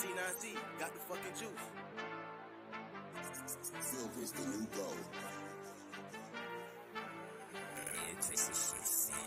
C9C, got the fucking juice. Silver's the new gold. Chris, this shit's fun.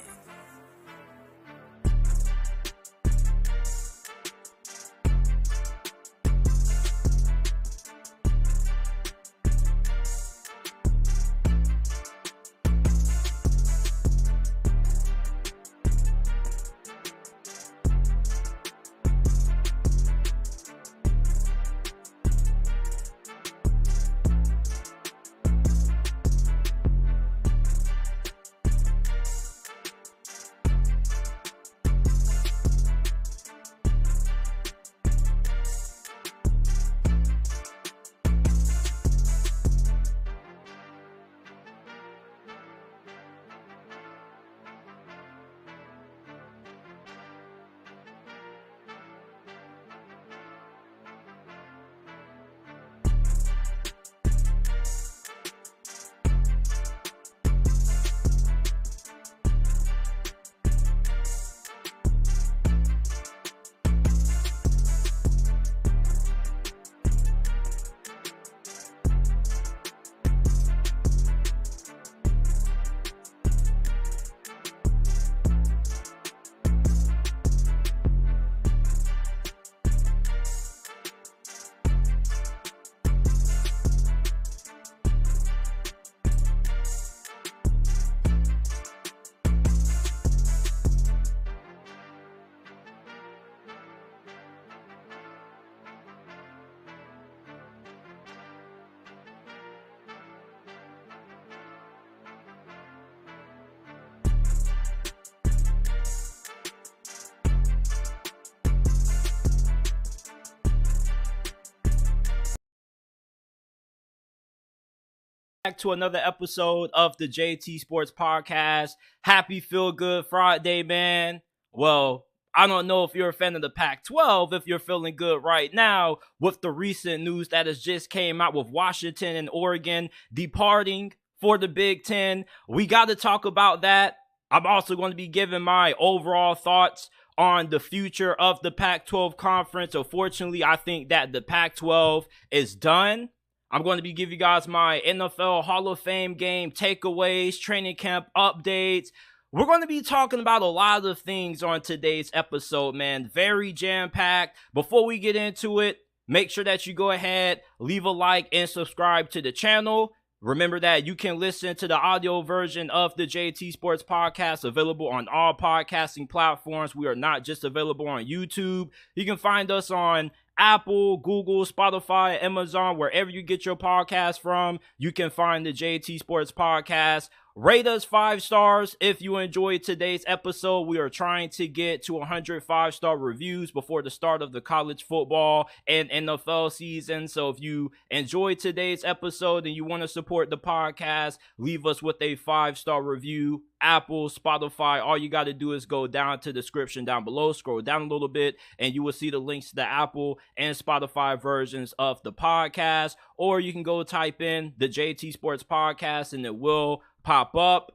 Back to another episode of the JT Sports Podcast. Happy Feel Good Friday, man. Well, I don't know if you're a fan of the Pac-12, if you're feeling good right now with the recent news that has just came out with Washington and Oregon departing for the Big Ten. We got to talk about that. I'm also going to be giving my overall thoughts on the future of the Pac-12 conference. Unfortunately, I think that the Pac-12 is done. I'm going to be giving you guys my NFL Hall of Fame game takeaways, training camp updates. We're going to be talking about a lot of things on today's episode, man. Very jam-packed. Before we get into it, make sure that you go ahead, leave a like, and subscribe to the channel. Remember that you can listen to the audio version of the JT Sports Podcast available on all podcasting platforms. We are not just available on YouTube. You can find us on Apple, Google, Spotify, Amazon, wherever you get your podcast from. You can find the JT Sports Podcast. Rate us 5 stars if you enjoyed today's episode. We are trying to get to 100 5-star reviews before the start of the college football and NFL season. So if you enjoyed today's episode and you want to support the podcast, leave us with a 5-star review. Apple, Spotify, all you got to do is go down to the description down below, scroll down a little bit, and you will see the links to the Apple and Spotify versions of the podcast. Or you can go type in the JT Sports Podcast and it will pop up.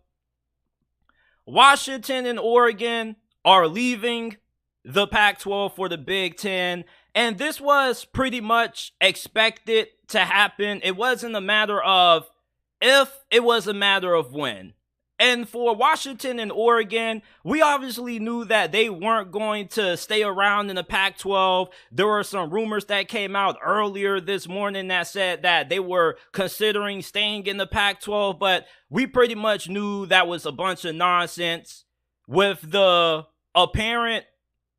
Washington and Oregon are leaving the Pac-12 for the Big Ten, and this was pretty much expected to happen. It wasn't a matter of if, it was a matter of when. And for Washington and Oregon, we obviously knew that they weren't going to stay around in the Pac-12. There were some rumors that came out earlier this morning that said that they were considering staying in the Pac-12, but we pretty much knew that was a bunch of nonsense. With the apparent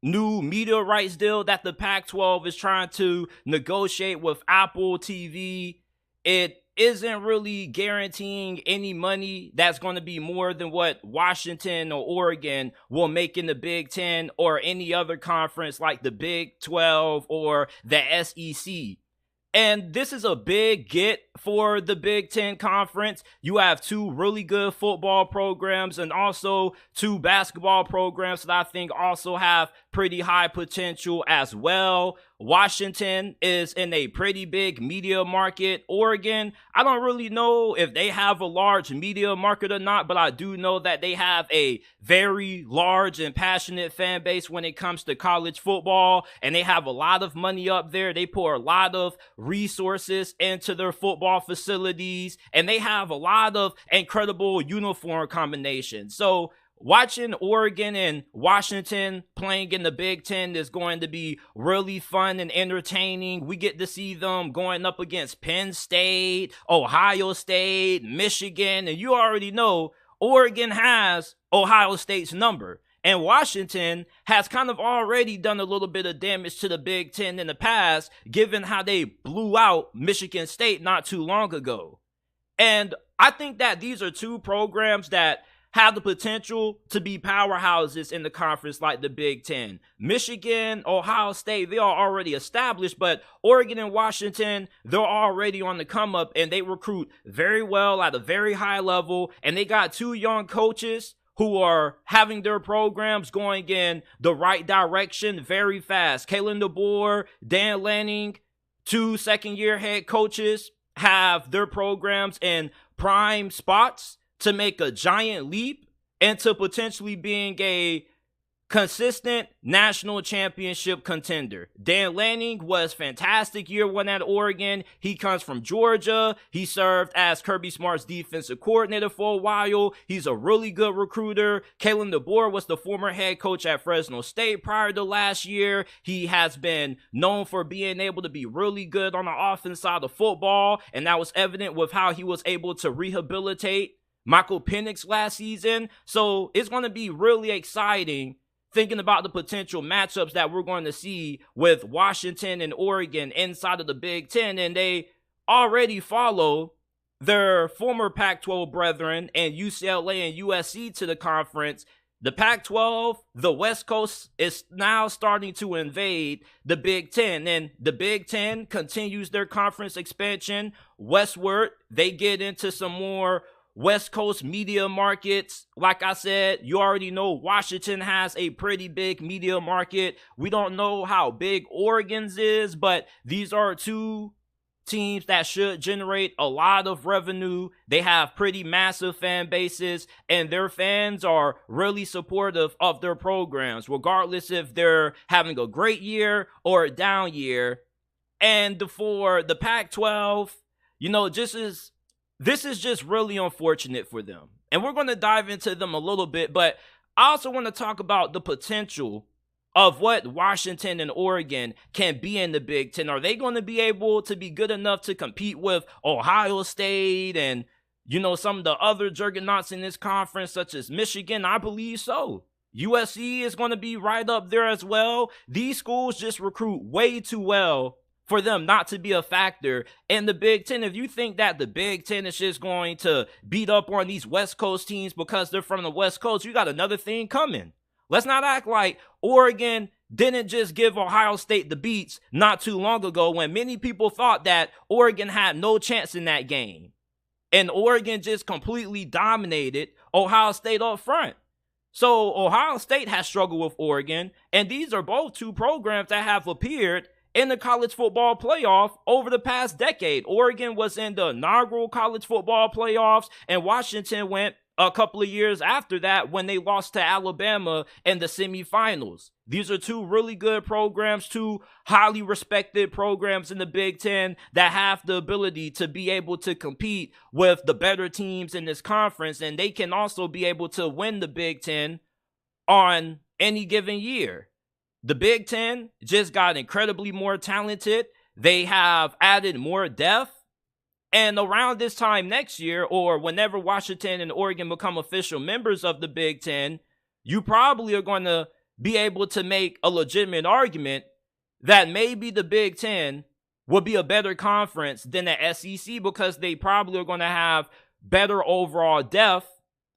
new media rights deal that the Pac-12 is trying to negotiate with Apple TV, it isn't really guaranteeing any money that's going to be more than what Washington or Oregon will make in the Big Ten or any other conference like the Big 12 or the SEC. And this is a big get for the Big Ten Conference. You have two really good football programs and also two basketball programs that I think also have pretty high potential as well. Washington is in a pretty big media market. Oregon, I don't really know if they have a large media market or not, but I do know that they have a very large and passionate fan base when it comes to college football, and they have a lot of money up there. They pour a lot of resources into their football facilities, and they have a lot of incredible uniform combinations. So watching Oregon and Washington playing in the Big Ten is going to be really fun and entertaining. We get to see them going up against Penn State, Ohio State, Michigan, and you already know Oregon has Ohio State's number. And Washington has kind of already done a little bit of damage to the Big Ten in the past, given how they blew out Michigan State not too long ago. And I think that these are two programs that have the potential to be powerhouses in the conference like the Big Ten. Michigan, Ohio State, they are already established, but Oregon and Washington, they're already on the come up, and they recruit very well at a very high level, and they got two young coaches who are having their programs going in the right direction very fast. Kalen, DeBoer, Lanning, two second-year head coaches, have their programs in prime spots to make a giant leap into potentially being a consistent national championship contender. Lanning was fantastic year one at Oregon. He comes from Georgia. He served as Kirby Smart's defensive coordinator for a while. He's a really good recruiter. Kalen DeBoer was the former head coach at Fresno State prior to last year. He has been known for being able to be really good on the offense side of football, and that was evident with how he was able to rehabilitate Michael Penix last season. So it's going to be really exciting thinking about the potential matchups that we're going to see with Washington and Oregon inside of the Big Ten. And they already follow their former Pac-12 brethren and UCLA and USC to the conference. The Pac-12, the West Coast, is now starting to invade the Big Ten, and the Big Ten continues their conference expansion westward. They get into some more West Coast media markets. Like I said, you already know Washington has a pretty big media market. We don't know how big Oregon's is, but these are two teams that should generate a lot of revenue. They have pretty massive fan bases, and their fans are really supportive of their programs, regardless if they're having a great year or a down year. And for the Pac-12, this is just really unfortunate for them. And we're going to dive into them a little bit, but I also want to talk about the potential of what Washington and Oregon can be in the Big Ten. Are they going to be able to be good enough to compete with Ohio State and, some of the other juggernauts in this conference, such as Michigan? I believe so. USC is going to be right up there as well. These schools just recruit way too well for them not to be a factor in the Big Ten. If you think that the Big Ten is just going to beat up on these West Coast teams because they're from the West Coast, you got another thing coming. Let's not act like Oregon didn't just give Ohio State the beats not too long ago when many people thought that Oregon had no chance in that game. And Oregon just completely dominated Ohio State up front. So Ohio State has struggled with Oregon, and these are both two programs that have appeared in the college football playoff over the past decade. Oregon was in the inaugural college football playoffs, and Washington went a couple of years after that when they lost to Alabama in the semifinals. These are two really good programs, two highly respected programs in the Big Ten that have the ability to be able to compete with the better teams in this conference, and they can also be able to win the Big Ten on any given year. The Big Ten just got incredibly more talented. They have added more depth. And around this time next year, or whenever Washington and Oregon become official members of the Big Ten, you probably are going to be able to make a legitimate argument that maybe the Big Ten will be a better conference than the SEC because they probably are going to have better overall depth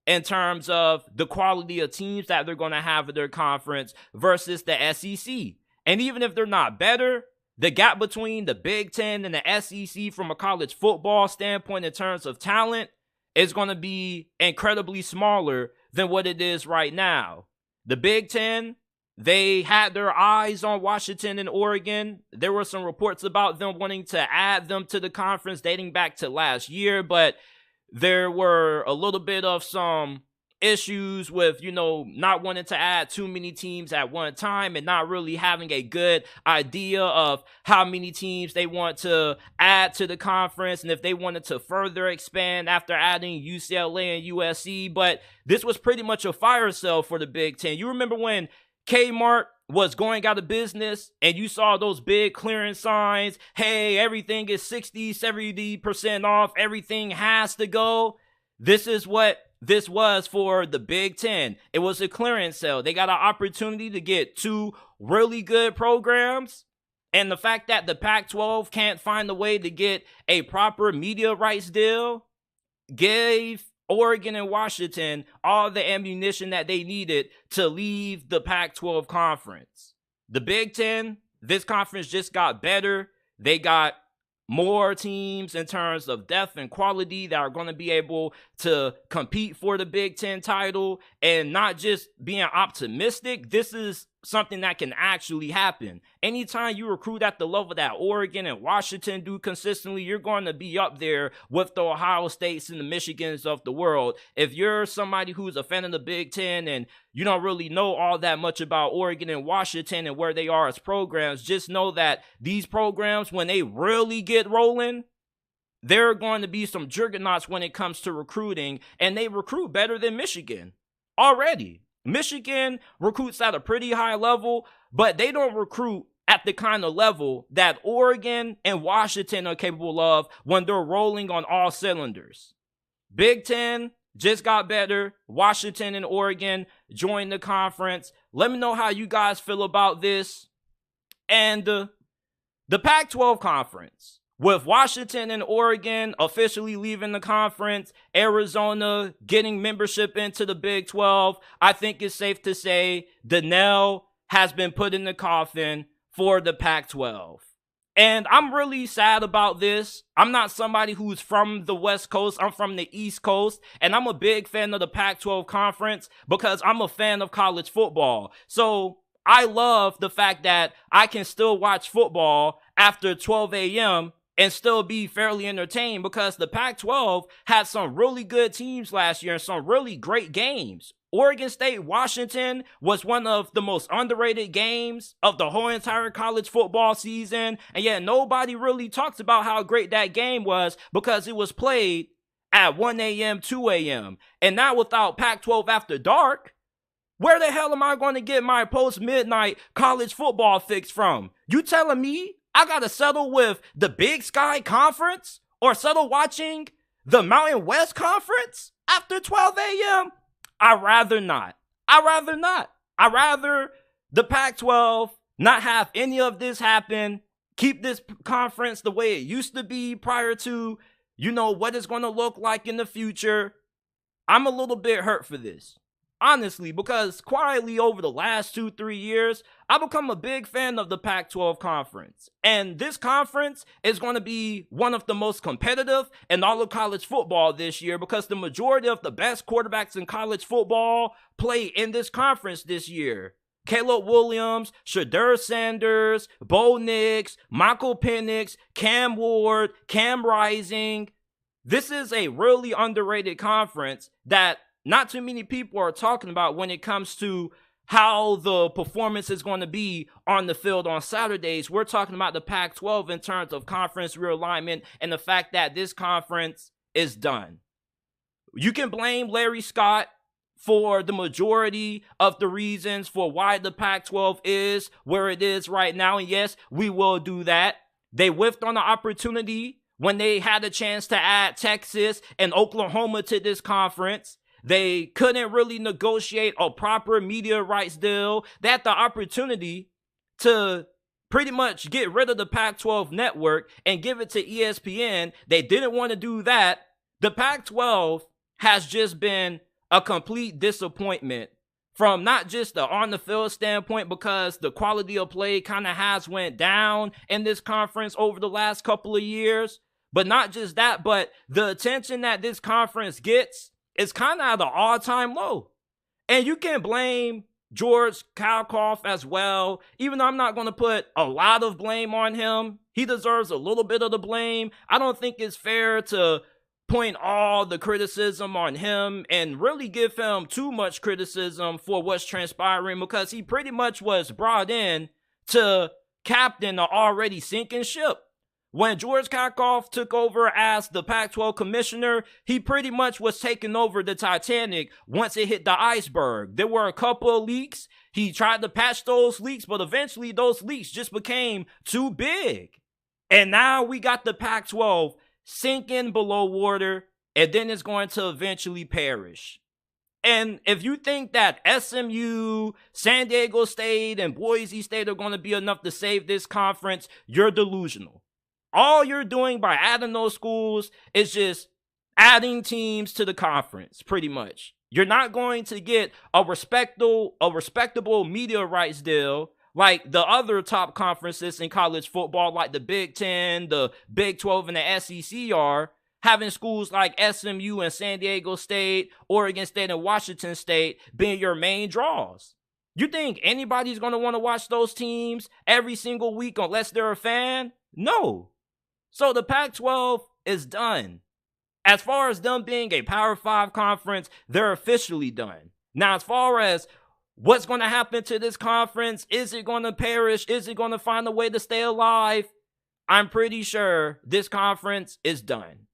in terms of the quality of teams that they're going to have in their conference versus the SEC. And even if they're not better, the gap between the Big Ten and the SEC from a college football standpoint in terms of talent is going to be incredibly smaller than what it is right now. The Big Ten, they had their eyes on Washington and Oregon. There were some reports about them wanting to add them to the conference dating back to last year, but there were a little bit of some issues with, not wanting to add too many teams at one time and not really having a good idea of how many teams they want to add to the conference and if they wanted to further expand after adding UCLA and USC. But this was pretty much a fire sale for the Big Ten. You remember when Kmart was going out of business and you saw those big clearance signs, hey, everything is 60, 70% off, everything has to go. This is what this was for the Big Ten. It was a clearance sale. They got an opportunity to get two really good programs. And the fact that the Pac-12 can't find a way to get a proper media rights deal gave Oregon and Washington all the ammunition that they needed to leave the Pac-12 conference. The Big Ten, this conference just got better. They got more teams in terms of depth and quality that are going to be able to compete for the Big Ten title, and not just being optimistic. This is something that can actually happen. Anytime you recruit at the level that Oregon and Washington do consistently, you're going to be up there with the Ohio States and the Michigans of the world. If you're somebody who's a fan of the Big Ten and you don't really know all that much about Oregon and Washington and where they are as programs, just know that these programs, when they really get rolling, there are going to be some juggernauts when it comes to recruiting, and they recruit better than Michigan already. Michigan recruits at a pretty high level, but they don't recruit at the kind of level that Oregon and Washington are capable of when they're rolling on all cylinders. Big Ten just got better. Washington and Oregon joined the conference. Let me know how you guys feel about this. And the Pac-12 conference, with Washington and Oregon officially leaving the conference, Arizona getting membership into the Big 12, I think it's safe to say the nail has been put in the coffin for the Pac-12. And I'm really sad about this. I'm not somebody who's from the West Coast. I'm from the East Coast. And I'm a big fan of the Pac-12 conference because I'm a fan of college football. So I love the fact that I can still watch football after 12 a.m. and still be fairly entertained, because the Pac-12 had some really good teams last year and some really great games. Oregon State, Washington was one of the most underrated games of the whole entire college football season. And yet nobody really talks about how great that game was because it was played at 1 a.m., 2 a.m. And now without Pac-12 After Dark, where the hell am I going to get my post-midnight college football fix from? You telling me I got to settle with the Big Sky Conference or settle watching the Mountain West Conference after 12 a.m.? I'd rather not. I'd rather the Pac-12 not have any of this happen, keep this conference the way it used to be prior to, what it's going to look like in the future. I'm a little bit hurt for this, honestly, because quietly over the last 2-3 years, I've become a big fan of the Pac-12 conference. And this conference is going to be one of the most competitive in all of college football this year, because the majority of the best quarterbacks in college football play in this conference this year. Caleb Williams, Shedeur Sanders, Bo Nix, Michael Penix, Cam Ward, Cam Rising. This is a really underrated conference that not too many people are talking about when it comes to how the performance is going to be on the field on Saturdays. We're talking about the Pac-12 in terms of conference realignment and the fact that this conference is done. You can blame Larry Scott for the majority of the reasons for why the Pac-12 is where it is right now. And yes, we will do that. They whiffed on the opportunity when they had a chance to add Texas and Oklahoma to this conference. They couldn't really negotiate a proper media rights deal. They had the opportunity to pretty much get rid of the Pac-12 network and give it to ESPN. They didn't want to do that. The Pac-12 has just been a complete disappointment from not just the on the field standpoint, because the quality of play kind of has went down in this conference over the last couple of years. But not just that, but the attention that this conference gets is kind of at an all-time low. And you can blame George Kalkoff as well, even though I'm not going to put a lot of blame on him. He deserves a little bit of the blame. I don't think it's fair to point all the criticism on him and really give him too much criticism for what's transpiring, because he pretty much was brought in to captain an already sinking ship. When George Kalkoff took over as the Pac-12 commissioner, he pretty much was taking over the Titanic once it hit the iceberg. There were a couple of leaks. He tried to patch those leaks, but eventually those leaks just became too big. And now we got the Pac-12 sinking below water, and then it's going to eventually perish. And if you think that SMU, San Diego State, and Boise State are going to be enough to save this conference, you're delusional. All you're doing by adding those schools is just adding teams to the conference, pretty much. You're not going to get a respectable media rights deal like the other top conferences in college football, like the Big Ten, the Big 12, and the SEC are, having schools like SMU and San Diego State, Oregon State, and Washington State being your main draws. You think anybody's going to want to watch those teams every single week unless they're a fan? No. So the Pac-12 is done. As far as them being a Power 5 conference, they're officially done. Now, as far as what's going to happen to this conference, is it going to perish? Is it going to find a way to stay alive? I'm pretty sure this conference is done.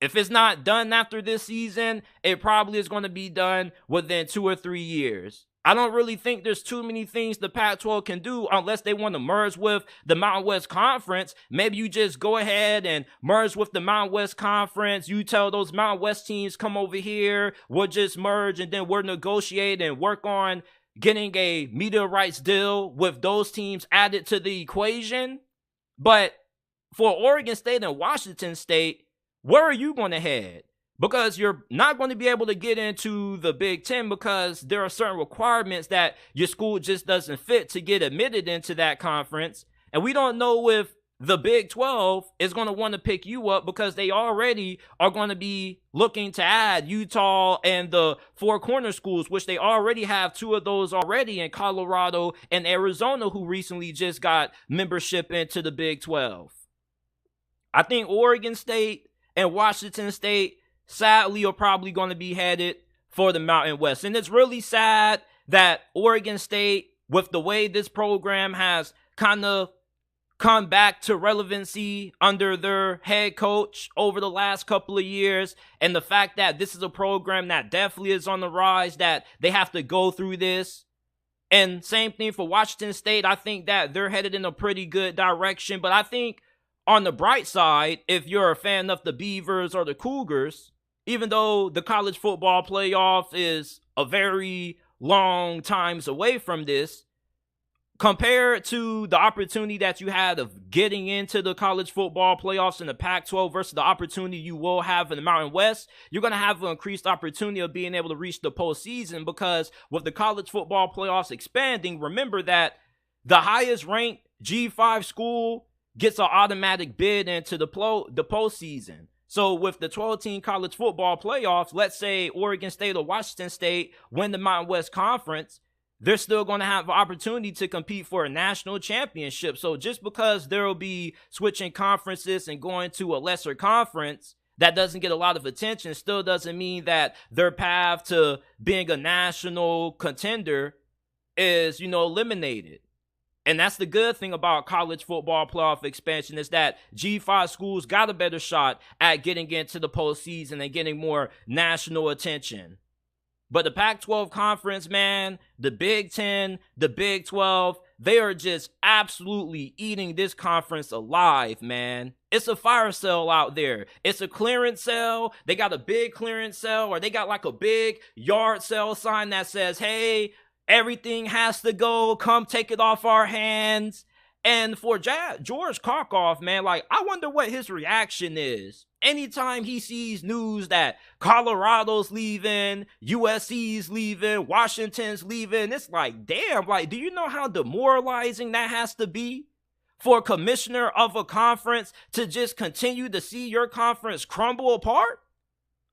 If it's not done after this season, it probably is going to be done within 2 or 3 years. I don't really think there's too many things the Pac-12 can do unless they want to merge with the Mountain West Conference. Maybe you just go ahead and merge with the Mountain West Conference. You tell those Mountain West teams, come over here. We'll just merge, and then we'll negotiate and work on getting a media rights deal with those teams added to the equation. But for Oregon State and Washington State, where are you going to head? Because you're not going to be able to get into the Big Ten because there are certain requirements that your school just doesn't fit to get admitted into that conference. And we don't know if the Big 12 is going to want to pick you up because they already are going to be looking to add Utah and the Four Corner schools, which they already have 2 of those already in Colorado and Arizona, who recently just got membership into the Big 12. I think Oregon State and Washington State sadly are probably going to be headed for the Mountain West. And it's really sad that Oregon State, with the way this program has kind of come back to relevancy under their head coach over the last couple of years, and the fact that this is a program that definitely is on the rise, that they have to go through this. And same thing for Washington State. I think that they're headed in a pretty good direction. But I think on the bright side, if you're a fan of the Beavers or the Cougars, even though the college football playoff is a very long times away from this, compared to the opportunity that you had of getting into the college football playoffs in the Pac-12 versus the opportunity you will have in the Mountain West, you're going to have an increased opportunity of being able to reach the postseason, because with the college football playoffs expanding, remember that the highest ranked G5 school gets an automatic bid into the postseason. So with the 12-team college football playoffs, let's say Oregon State or Washington State win the Mountain West Conference, they're still going to have an opportunity to compete for a national championship. So just because there will be switching conferences and going to a lesser conference that doesn't get a lot of attention still doesn't mean that their path to being a national contender is, eliminated. And that's the good thing about college football playoff expansion, is that G5 schools got a better shot at getting into the postseason and getting more national attention. But the Pac-12 conference, man, the Big Ten, the Big 12, they are just absolutely eating this conference alive, man. It's a fire sale out there. It's a clearance sale. They got a big clearance sale, or they got like a big yard sale sign that says, hey, everything has to go. Come take it off our hands. And for George Karkoff, man, like, I wonder what his reaction is anytime he sees news that Colorado's leaving, USC's leaving, Washington's leaving. It's like, damn, like, do you know how demoralizing that has to be for a commissioner of a conference to just continue to see your conference crumble apart?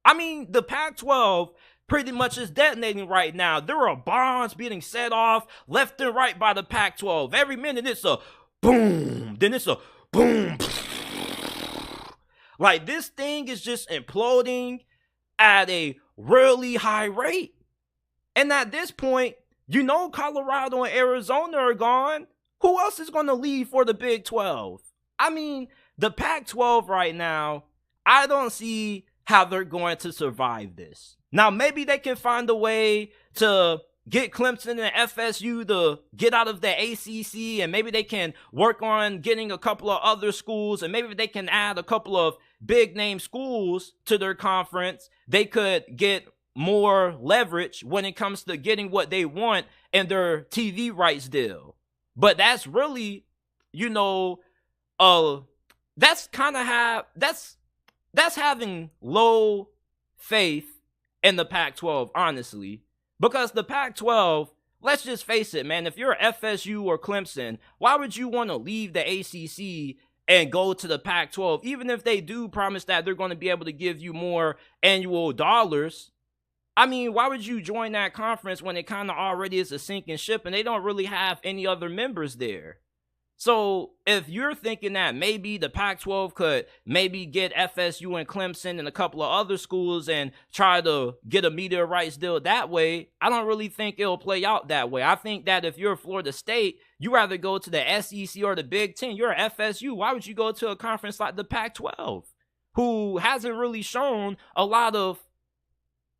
I mean, the Pac-12 pretty much is detonating right now. There are bombs being set off left and right by the Pac-12. Every minute it's a boom, then it's a boom. Like, this thing is just imploding at a really high rate. And at this point, you know Colorado and Arizona are gone. Who else is going to leave for the Big 12? I mean, the Pac-12 right now, I don't see how they're going to survive this. Now, maybe they can find a way to get Clemson and FSU to get out of the ACC, and maybe they can work on getting a couple of other schools, and maybe they can add a couple of big name schools to their conference. They could get more leverage when it comes to getting what they want in their TV rights deal. But that's really, you know, that's kind of that's having low faith in the Pac-12, honestly. Because the Pac-12, let's just face it, man, if you're FSU or Clemson, why would you want to leave the ACC and go to the Pac-12? Even if they do promise that they're going to be able to give you more annual dollars, I mean, why would you join that conference when it kind of already is a sinking ship and they don't really have any other members there? So if you're thinking that maybe the Pac-12 could maybe get FSU and Clemson and a couple of other schools and try to get a media rights deal that way, I don't really think it'll play out that way. I think that if you're Florida State, you rather go to the SEC or the Big Ten. You're FSU. Why would you go to a conference like the Pac-12, who hasn't really shown a lot of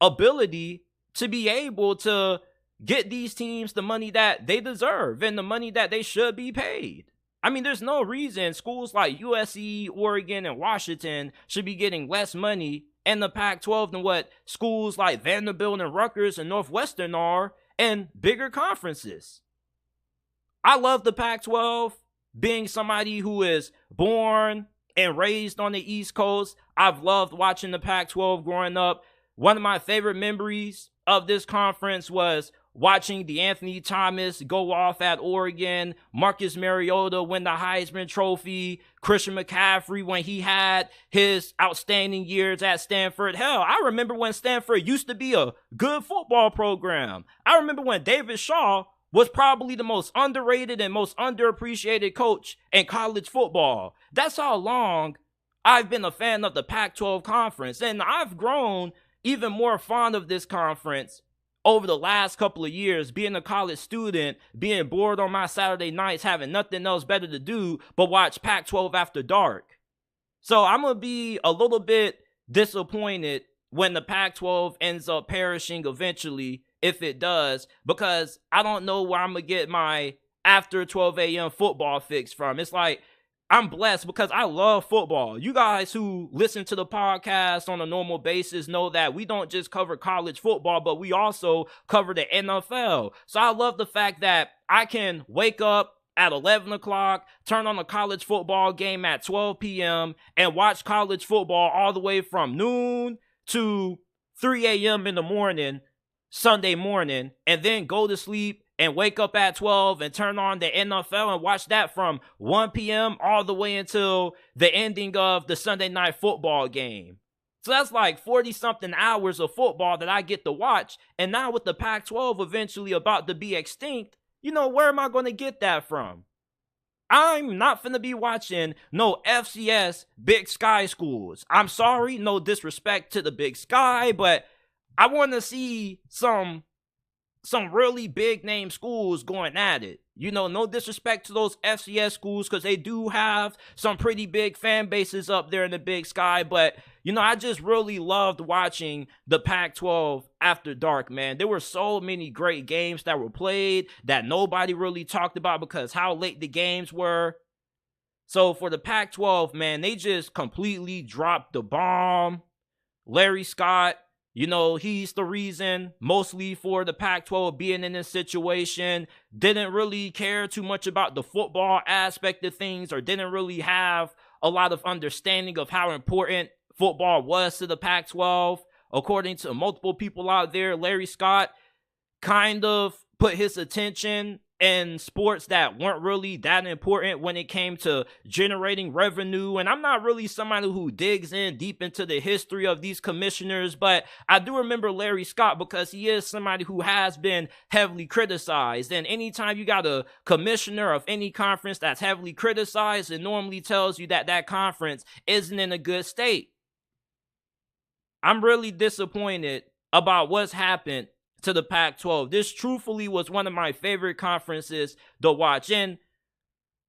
ability to be able to get these teams the money that they deserve and the money that they should be paid? I mean, there's no reason schools like USC, Oregon, and Washington should be getting less money in the Pac-12 than what schools like Vanderbilt and Rutgers and Northwestern are in bigger conferences. I love the Pac-12. Being somebody who is born and raised on the East Coast, I've loved watching the Pac-12 growing up. One of my favorite memories of this conference was watching DeAnthony Thomas go off at Oregon, Marcus Mariota win the Heisman Trophy, Christian McCaffrey when he had his outstanding years at Stanford. Hell, I remember when Stanford used to be a good football program. I remember when David Shaw was probably the most underrated and most underappreciated coach in college football. That's how long I've been a fan of the Pac-12 conference, and I've grown even more fond of this conference over the last couple of years, being a college student, being bored on my Saturday nights, having nothing else better to do but watch Pac-12 After Dark. So I'm going to be a little bit disappointed when the Pac-12 ends up perishing eventually, if it does, because I don't know where I'm going to get my after 12 a.m. football fix from. It's like, I'm blessed because I love football. You guys who listen to the podcast on a normal basis know that we don't just cover college football, but we also cover the NFL. So I love the fact that I can wake up at 11 o'clock, turn on a college football game at 12 p.m., and watch college football all the way from noon to 3 a.m. in the morning, Sunday morning, and then go to sleep and wake up at 12 and turn on the NFL and watch that from 1 p.m. all the way until the ending of the Sunday night football game. So that's like 40-something hours of football that I get to watch. And now with the Pac-12 eventually about to be extinct, you know, where am I going to get that from? I'm not finna be watching no FCS Big Sky schools. I'm sorry, no disrespect to the Big Sky, but I want to see some really big name schools going at it. You know, no disrespect to those FCS schools because they do have some pretty big fan bases up there in the Big Sky. But, you know, I just really loved watching the Pac-12 After Dark, man. There were so many great games that were played that nobody really talked about because how late the games were. So for the Pac-12, man, they just completely dropped the bomb. Larry Scott You know, he's the reason mostly for the Pac-12 being in this situation. Didn't really care too much about the football aspect of things, or didn't really have a lot of understanding of how important football was to the Pac-12. According to multiple people out there, Larry Scott kind of put his attention in sports that weren't really that important when it came to generating revenue. And I'm not really somebody who digs in deep into the history of these commissioners, but I do remember Larry Scott because he is somebody who has been heavily criticized. And anytime you got a commissioner of any conference that's heavily criticized, it normally tells you that that conference isn't in a good state. I'm really disappointed about what's happened to the Pac-12. This truthfully was one of my favorite conferences to watch. And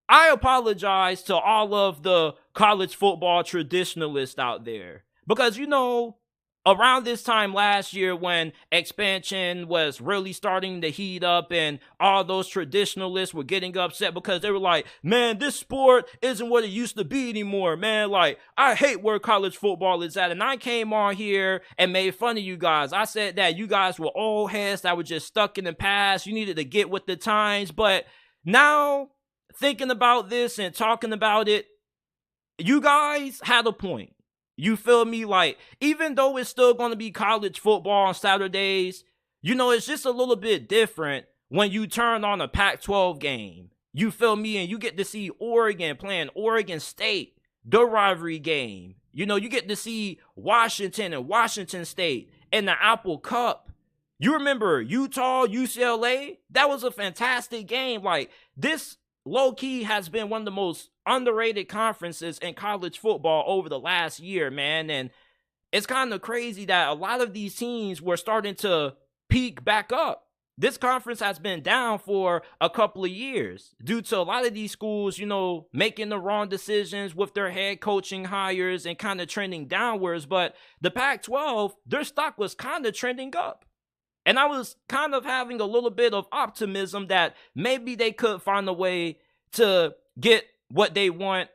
I apologize to all of the college football traditionalists out there. Because, you know, around this time last year when expansion was really starting to heat up and all those traditionalists were getting upset because they were like, man, this sport isn't what it used to be anymore, man. Like, I hate where college football is at. And I came on here and made fun of you guys. I said that you guys were old heads that were just stuck in the past. You needed to get with the times. But now, thinking about this and talking about it, you guys had a point. You feel me? Like, even though it's still going to be college football on Saturdays, you know, it's just a little bit different when you turn on a Pac-12 game. You feel me? And you get to see Oregon playing Oregon State, the rivalry game. You know, you get to see Washington and Washington State in the Apple Cup. You remember Utah, UCLA? That was a fantastic game. Like, this low-key has been one of the most underrated conferences in college football over the last year, man. And it's kind of crazy that a lot of these teams were starting to peak back up. This conference has been down for a couple of years due to a lot of these schools, you know, making the wrong decisions with their head coaching hires and kind of trending downwards. But the Pac-12, their stock was kind of trending up. And I was kind of having a little bit of optimism that maybe they could find a way to get what they want,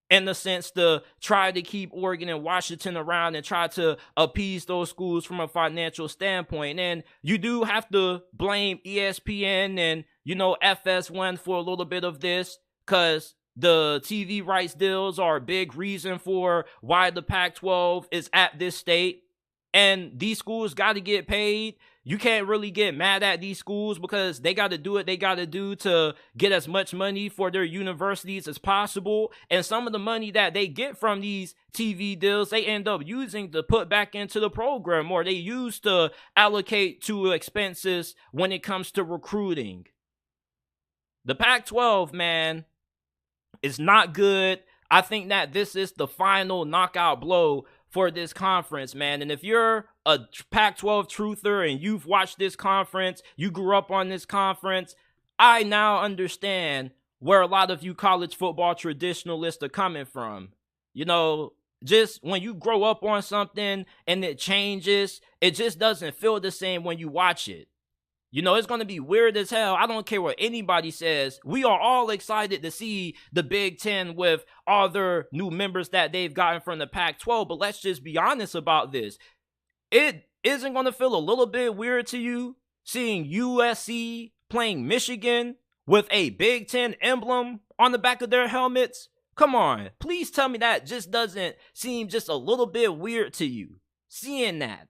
in the sense to try to keep Oregon and Washington around and try to appease those schools from a financial standpoint. And you do have to blame ESPN and, you know, FS1 for a little bit of this, because the TV rights deals are a big reason for why the Pac-12 is at this state. And these schools got to get paid. You can't really get mad at these schools because they got to do what they got to do to get as much money for their universities as possible. And some of the money that they get from these TV deals, they end up using to put back into the program, or they use to allocate to expenses when it comes to recruiting. The Pac-12, man, is not good. I think that this is the final knockout blow for this conference, man. And if you're a Pac-12 truther and you've watched this conference, you grew up on this conference, I now understand where a lot of you college football traditionalists are coming from. You know, just when you grow up on something and it changes, it just doesn't feel the same when you watch it. You know, it's going to be weird as hell. I don't care what anybody says. We are all excited to see the Big Ten with all their new members that they've gotten from the Pac-12. But let's just be honest about this. It isn't going to feel a little bit weird to you seeing USC playing Michigan with a Big Ten emblem on the back of their helmets? Come on. Please tell me that just doesn't seem just a little bit weird to you, seeing that.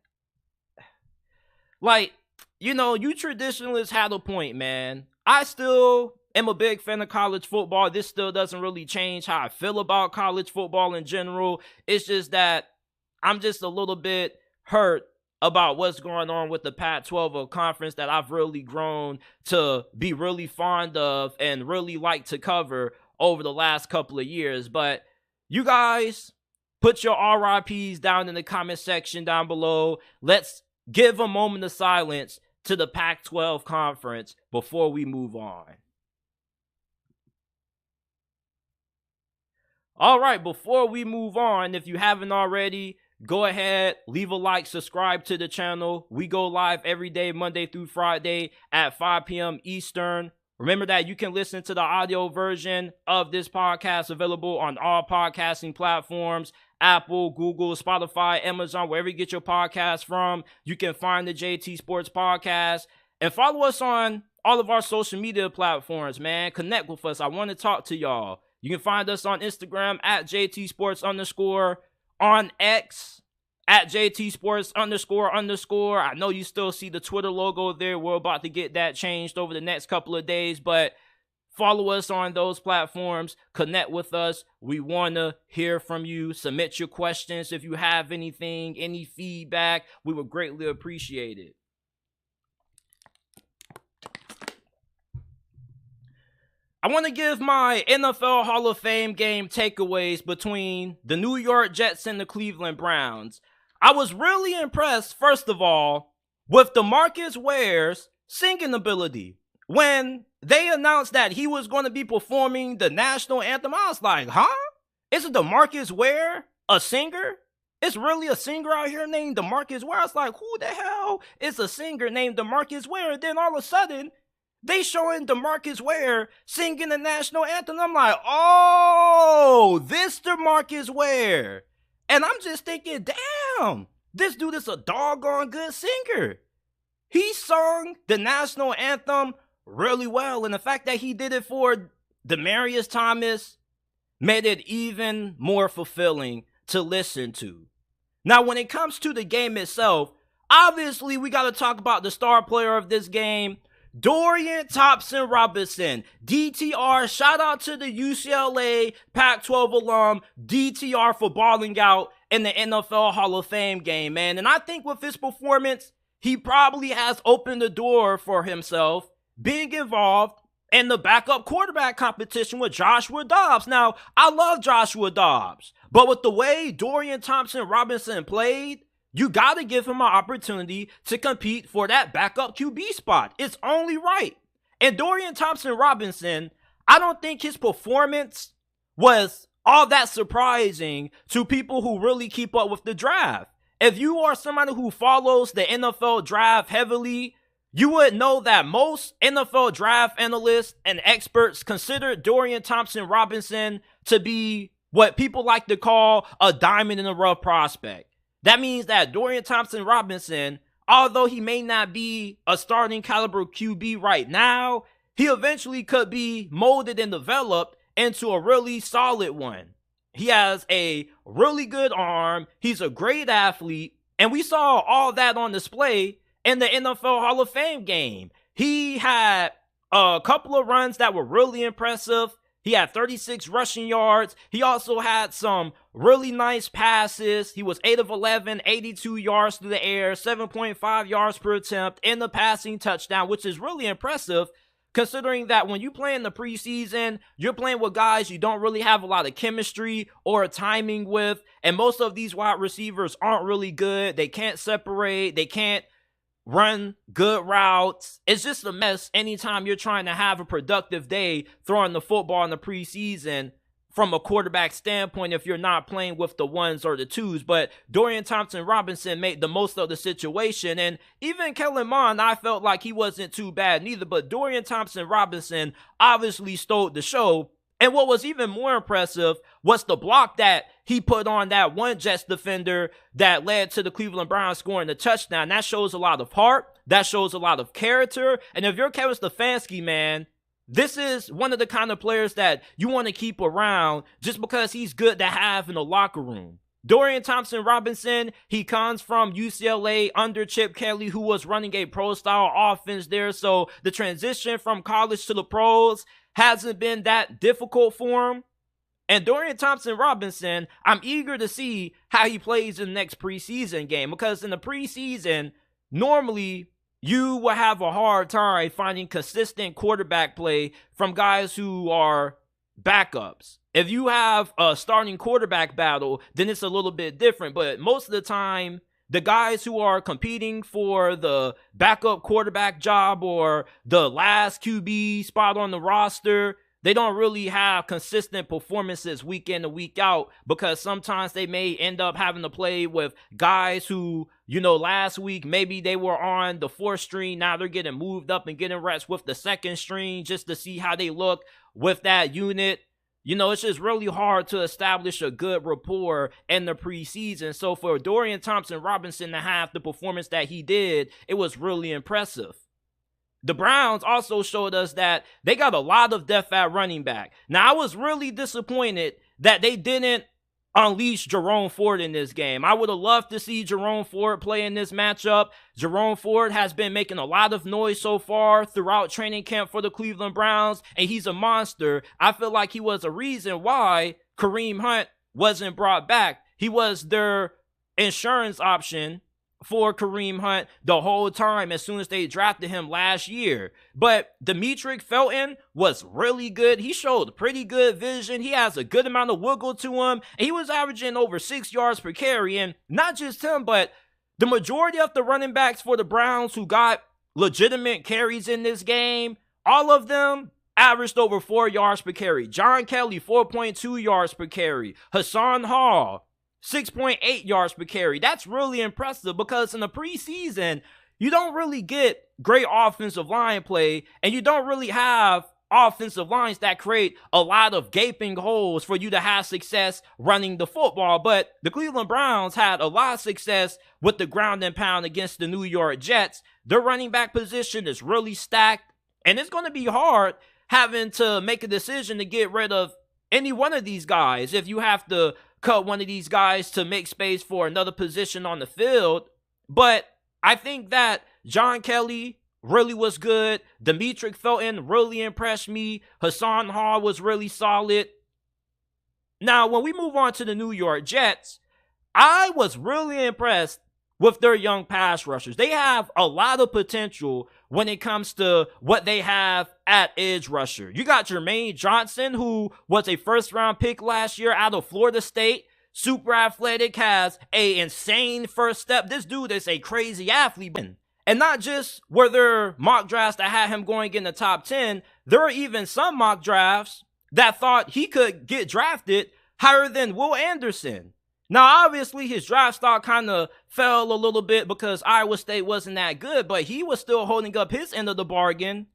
Like, you know, you traditionalists had a point, man. I still am a big fan of college football. This still doesn't really change how I feel about college football in general. It's just that I'm just a little bit hurt about what's going on with the Pac-12, a conference that I've really grown to be really fond of and really like to cover over the last couple of years. But you guys, put your RIPs down in the comment section down below. Let's give a moment of silence to the Pac-12 conference before we move on. All right, before we move on, if you haven't already, go ahead, leave a like, subscribe to the channel. We go live every day, Monday through Friday at 5 p.m. Eastern. Remember that you can listen to the audio version of this podcast available on all podcasting platforms: Apple, Google, Spotify, Amazon, wherever you get your podcast from. You can find the JT Sports Podcast. And follow us on all of our social media platforms, man. Connect with us. I want to talk to y'all. You can find us on Instagram at JT Sports _ on X at JT Sports __. I know you still see the Twitter logo there. We're about to get that changed over the next couple of days, but follow us on those platforms. Connect with us. We want to hear from you. Submit your questions if you have anything, any feedback. We would greatly appreciate it. I want to give my NFL Hall of Fame game takeaways between the New York Jets and the Cleveland Browns. I was really impressed, first of all, with DeMarcus Ware's singing ability. When they announced that he was going to be performing the national anthem, I was like, huh? Isn't DeMarcus Ware a singer? It's really a singer out here named DeMarcus Ware. I was like, who the hell is a singer named DeMarcus Ware? And then all of a sudden, they showing DeMarcus Ware singing the national anthem. I'm like, oh, this DeMarcus Ware. And I'm just thinking, damn, this dude is a doggone good singer. He sung the national anthem really well. And the fact that he did it for Demaryius Thomas made it even more fulfilling to listen to. Now, when it comes to the game itself, obviously we got to talk about the star player of this game, Dorian Thompson-Robinson, DTR. Shout out to the UCLA Pac-12 alum, DTR, for balling out in the NFL Hall of Fame game, man. And I think with his performance, he probably has opened the door for himself being involved in the backup quarterback competition with Joshua Dobbs. Now, I love Joshua Dobbs, but with the way Dorian Thompson-Robinson played, you got to give him an opportunity to compete for that backup QB spot. It's only right. And Dorian Thompson-Robinson, I don't think his performance was all that surprising to people who really keep up with the draft. If you are somebody who follows the NFL draft heavily, you would know that most NFL draft analysts and experts consider Dorian Thompson-Robinson to be what people like to call a diamond in the rough prospect. That means that Dorian Thompson-Robinson, although he may not be a starting caliber QB right now, he eventually could be molded and developed into a really solid one. He has a really good arm. He's a great athlete. And we saw all that on display in the NFL Hall of Fame game. He had a couple of runs that were really impressive. He had 36 rushing yards. He also had some really nice passes. He was 8 of 11, 82 yards through the air, 7.5 yards per attempt in the passing touchdown, which is really impressive considering that when you play in the preseason, you're playing with guys you don't really have a lot of chemistry or timing with, and most of these wide receivers aren't really good. They can't separate. They can't run good routes. It's just a mess anytime you're trying to have a productive day throwing the football in the preseason from a quarterback standpoint if you're not playing with the ones or the twos. But Dorian Thompson-Robinson made the most of the situation. And even Kalen Mond, I felt like he wasn't too bad neither. But Dorian Thompson-Robinson obviously stole the show. And what was even more impressive was the block that he put on that one Jets defender that led to the Cleveland Browns scoring the touchdown. That shows a lot of heart. That shows a lot of character. And if you're Kevin Stefanski, man, this is one of the kind of players that you want to keep around just because he's good to have in the locker room. Dorian Thompson-Robinson, he comes from UCLA under Chip Kelly, who was running a pro-style offense there. So the transition from college to the pros hasn't been that difficult for him. And Dorian Thompson-Robinson, I'm eager to see how he plays in the next preseason game, because in the preseason, normally you will have a hard time finding consistent quarterback play from guys who are backups. If you have a starting quarterback battle, then it's a little bit different. But most of the time, the guys who are competing for the backup quarterback job or the last QB spot on the roster, they don't really have consistent performances week in and week out, because sometimes they may end up having to play with guys who, last week maybe they were on the fourth string. Now they're getting moved up and getting reps with the second string just to see how they look with that unit. You know, it's just really hard to establish a good rapport in the preseason. So for Dorian Thompson-Robinson to have the performance that he did, it was really impressive. The Browns also showed us that they got a lot of depth at running back. Now, I was really disappointed that they didn't unleash Jerome Ford in this game. I would have loved to see Jerome Ford play in this matchup. Jerome Ford has been making a lot of noise so far throughout training camp for the Cleveland Browns, and he's a monster. I feel like he was a reason why Kareem Hunt wasn't brought back. He was their insurance option for Kareem Hunt the whole time as soon as they drafted him last year. But Demetric Felton was really good. He showed pretty good vision. He has a good amount of wiggle to him. And he was averaging over 6 yards per carry. And not just him, but the majority of the running backs for the Browns who got legitimate carries in this game, all of them averaged over 4 yards per carry. John Kelly, 4.2 yards per carry. Hassan Hall, 6.8 yards per carry. That's really impressive because in the preseason, you don't really get great offensive line play, and you don't really have offensive lines that create a lot of gaping holes for you to have success running the football. But the Cleveland Browns had a lot of success with the ground and pound against the New York Jets. Their running back position is really stacked, and it's going to be hard having to make a decision to get rid of any one of these guys if you have to cut one of these guys to make space for another position on the field. But I think that John Kelly really was good. Demetric Felton really impressed me. Hassan Hall was really solid. Now, when we move on to the New York Jets, I was really impressed with their young pass rushers. They have a lot of potential when it comes to what they have at edge rusher. You got Jermaine Johnson, who was a first-round pick last year out of Florida State. Super athletic, has an insane first step. This dude is a crazy athlete. And not just were there mock drafts that had him going in the top 10, there were even some mock drafts that thought he could get drafted higher than Will Anderson. Now, obviously, his draft stock kind of fell a little bit because Iowa State wasn't that good, but he was still holding up his end of the bargain.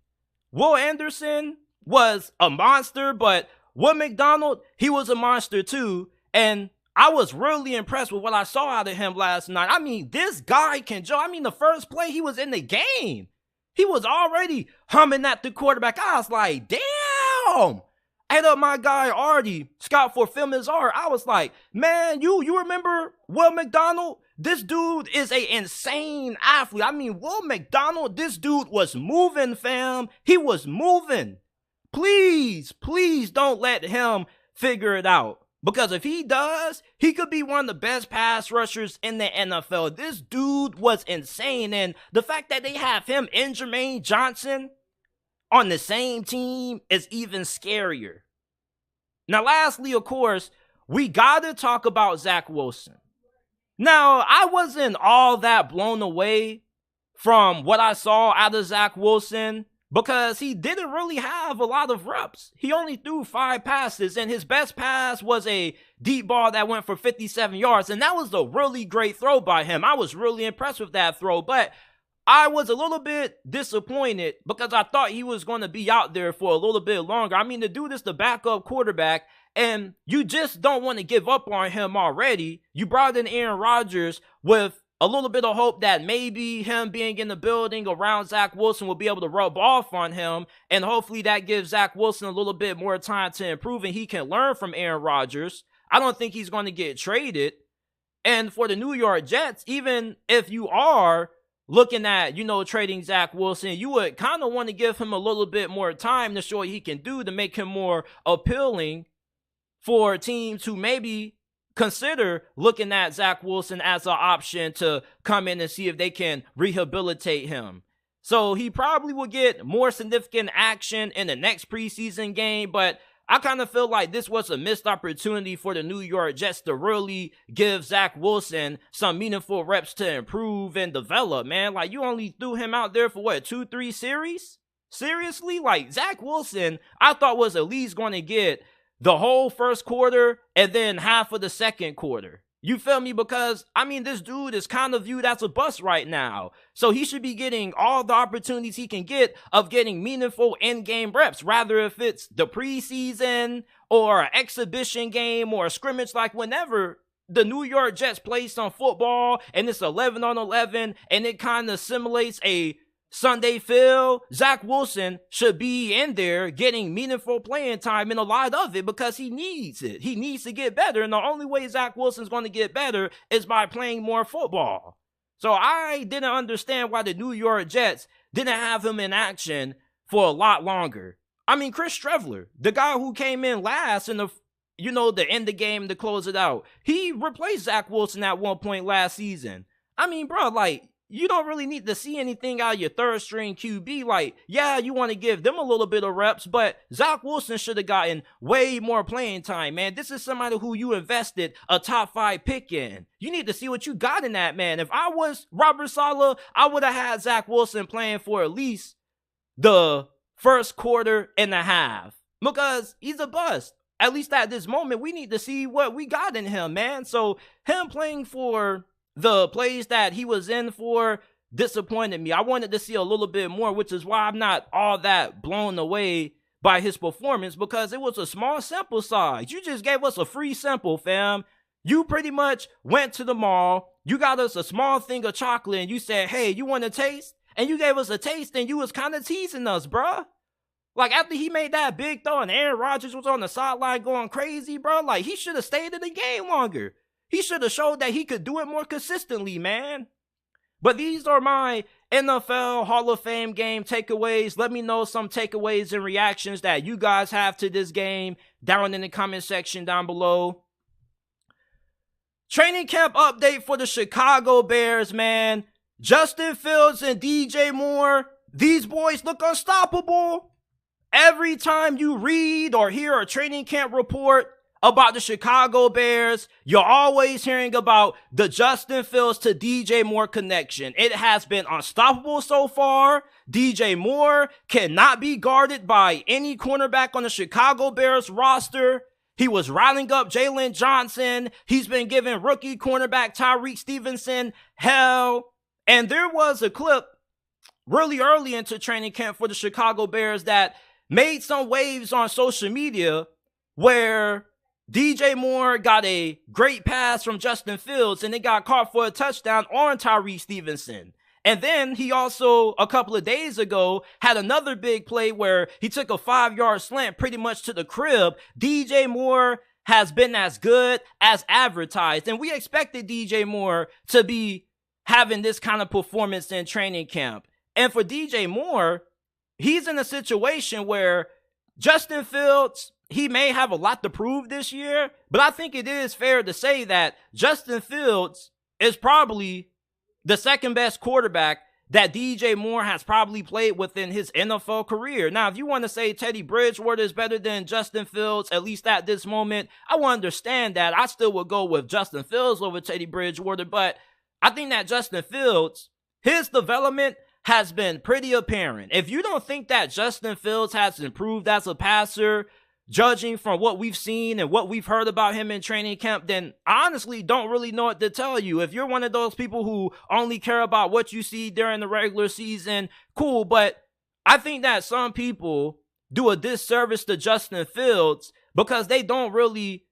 Will Anderson was a monster, but Will McDonald, he was a monster too. And I was really impressed with what I saw out of him last night. I mean, this guy can jump. I mean, the first play he was in the game, he was already humming at the quarterback. I was like, damn. I hit up my guy Artie, scout for Film is Art. I was like, man, you remember Will McDonald? This dude is an insane athlete. I mean, Will McDonald, this dude was moving, fam. He was moving. Please don't let him figure it out. Because if he does, he could be one of the best pass rushers in the NFL. This dude was insane. And the fact that they have him and Jermaine Johnson on the same team is even scarier. Now, lastly, of course, we got to talk about Zach Wilson. Now, I wasn't all that blown away from what I saw out of Zach Wilson because he didn't really have a lot of reps. He only threw 5 passes, and his best pass was a deep ball that went for 57 yards, and that was a really great throw by him. I was really impressed with that throw, but I was a little bit disappointed because I thought he was going to be out there for a little bit longer. I mean, the dude is the backup quarterback, and you just don't want to give up on him already. You brought in Aaron Rodgers with a little bit of hope that maybe him being in the building around Zach Wilson will be able to rub off on him, and hopefully that gives Zach Wilson a little bit more time to improve and he can learn from Aaron Rodgers. I don't think he's going to get traded. And for the New York Jets, even if you are looking at, trading Zach Wilson, you would kind of want to give him a little bit more time to show what he can do to make him more appealing for teams who maybe consider looking at Zach Wilson as an option to come in and see if they can rehabilitate him. So he probably will get more significant action in the next preseason game, but I kind of feel like this was a missed opportunity for the New York Jets to really give Zach Wilson some meaningful reps to improve and develop, man. Like, you only threw him out there for 2-3 series? Seriously? Like, Zach Wilson, I thought was at least going to get the whole first quarter and then half of the second quarter. You feel me? Because, I mean, this dude is kind of viewed as a bust right now. So he should be getting all the opportunities he can get of getting meaningful in-game reps, rather if it's the preseason or an exhibition game or a scrimmage, like whenever the New York Jets play some football and it's 11 on 11 and it kind of simulates a Sunday feel, Zach Wilson should be in there getting meaningful playing time in a lot of it because he needs it. He needs to get better, and the only way Zach Wilson's going to get better is by playing more football. So I didn't understand why the New York Jets didn't have him in action for a lot longer. I mean, Chris Trevler, the guy who came in last in the end of game to close it out, he replaced Zach Wilson at one point last season. I mean, bro, like, you don't really need to see anything out of your third string QB. Like, yeah, you want to give them a little bit of reps, but Zach Wilson should have gotten way more playing time, man. This is somebody who you invested a top 5 pick in. You need to see what you got in that, man. If I was Robert Saleh, I would have had Zach Wilson playing for at least the first quarter and a half because he's a bust. At least at this moment, we need to see what we got in him, man. So him playing for the plays that he was in for disappointed me. I wanted to see a little bit more, which is why I'm not all that blown away by his performance because it was a small sample size. You just gave us a free sample, fam. You pretty much went to the mall, you got us a small thing of chocolate, and you said, hey, you want a taste? And you gave us a taste, and you was kind of teasing us, bruh. Like, after he made that big throw and Aaron Rodgers was on the sideline going crazy, bro, like, he should have stayed in the game longer. He should have showed that he could do it more consistently, man. But these are my NFL Hall of Fame game takeaways. Let me know some takeaways and reactions that you guys have to this game down in the comment section down below. Training camp update for the Chicago Bears, man. Justin Fields and DJ Moore, these boys look unstoppable. Every time you read or hear a training camp report about the Chicago Bears, you're always hearing about the Justin Fields to DJ Moore connection. It has been unstoppable so far. DJ Moore cannot be guarded by any cornerback on the Chicago Bears roster. He was riling up Jalen Johnson. He's been giving rookie cornerback Tyreek Stevenson hell. And there was a clip really early into training camp for the Chicago Bears that made some waves on social media where DJ Moore got a great pass from Justin Fields and it got caught for a touchdown on Tyreek Stevenson. And then he also, a couple of days ago, had another big play where he took a 5-yard slant pretty much to the crib. DJ Moore has been as good as advertised. And we expected DJ Moore to be having this kind of performance in training camp. And for DJ Moore, he's in a situation where Justin Fields, he may have a lot to prove this year, but I think it is fair to say that Justin Fields is probably the second best quarterback that DJ Moore has probably played within his NFL career. Now, if you want to say Teddy Bridgewater is better than Justin Fields, at least at this moment, I will understand that. I still would go with Justin Fields over Teddy Bridgewater, but I think that Justin Fields, his development has been pretty apparent. If you don't think that Justin Fields has improved as a passer, judging from what we've seen and what we've heard about him in training camp, then I honestly don't really know what to tell you. If you're one of those people who only care about what you see during the regular season, cool. But I think that some people do a disservice to Justin Fields because they don't really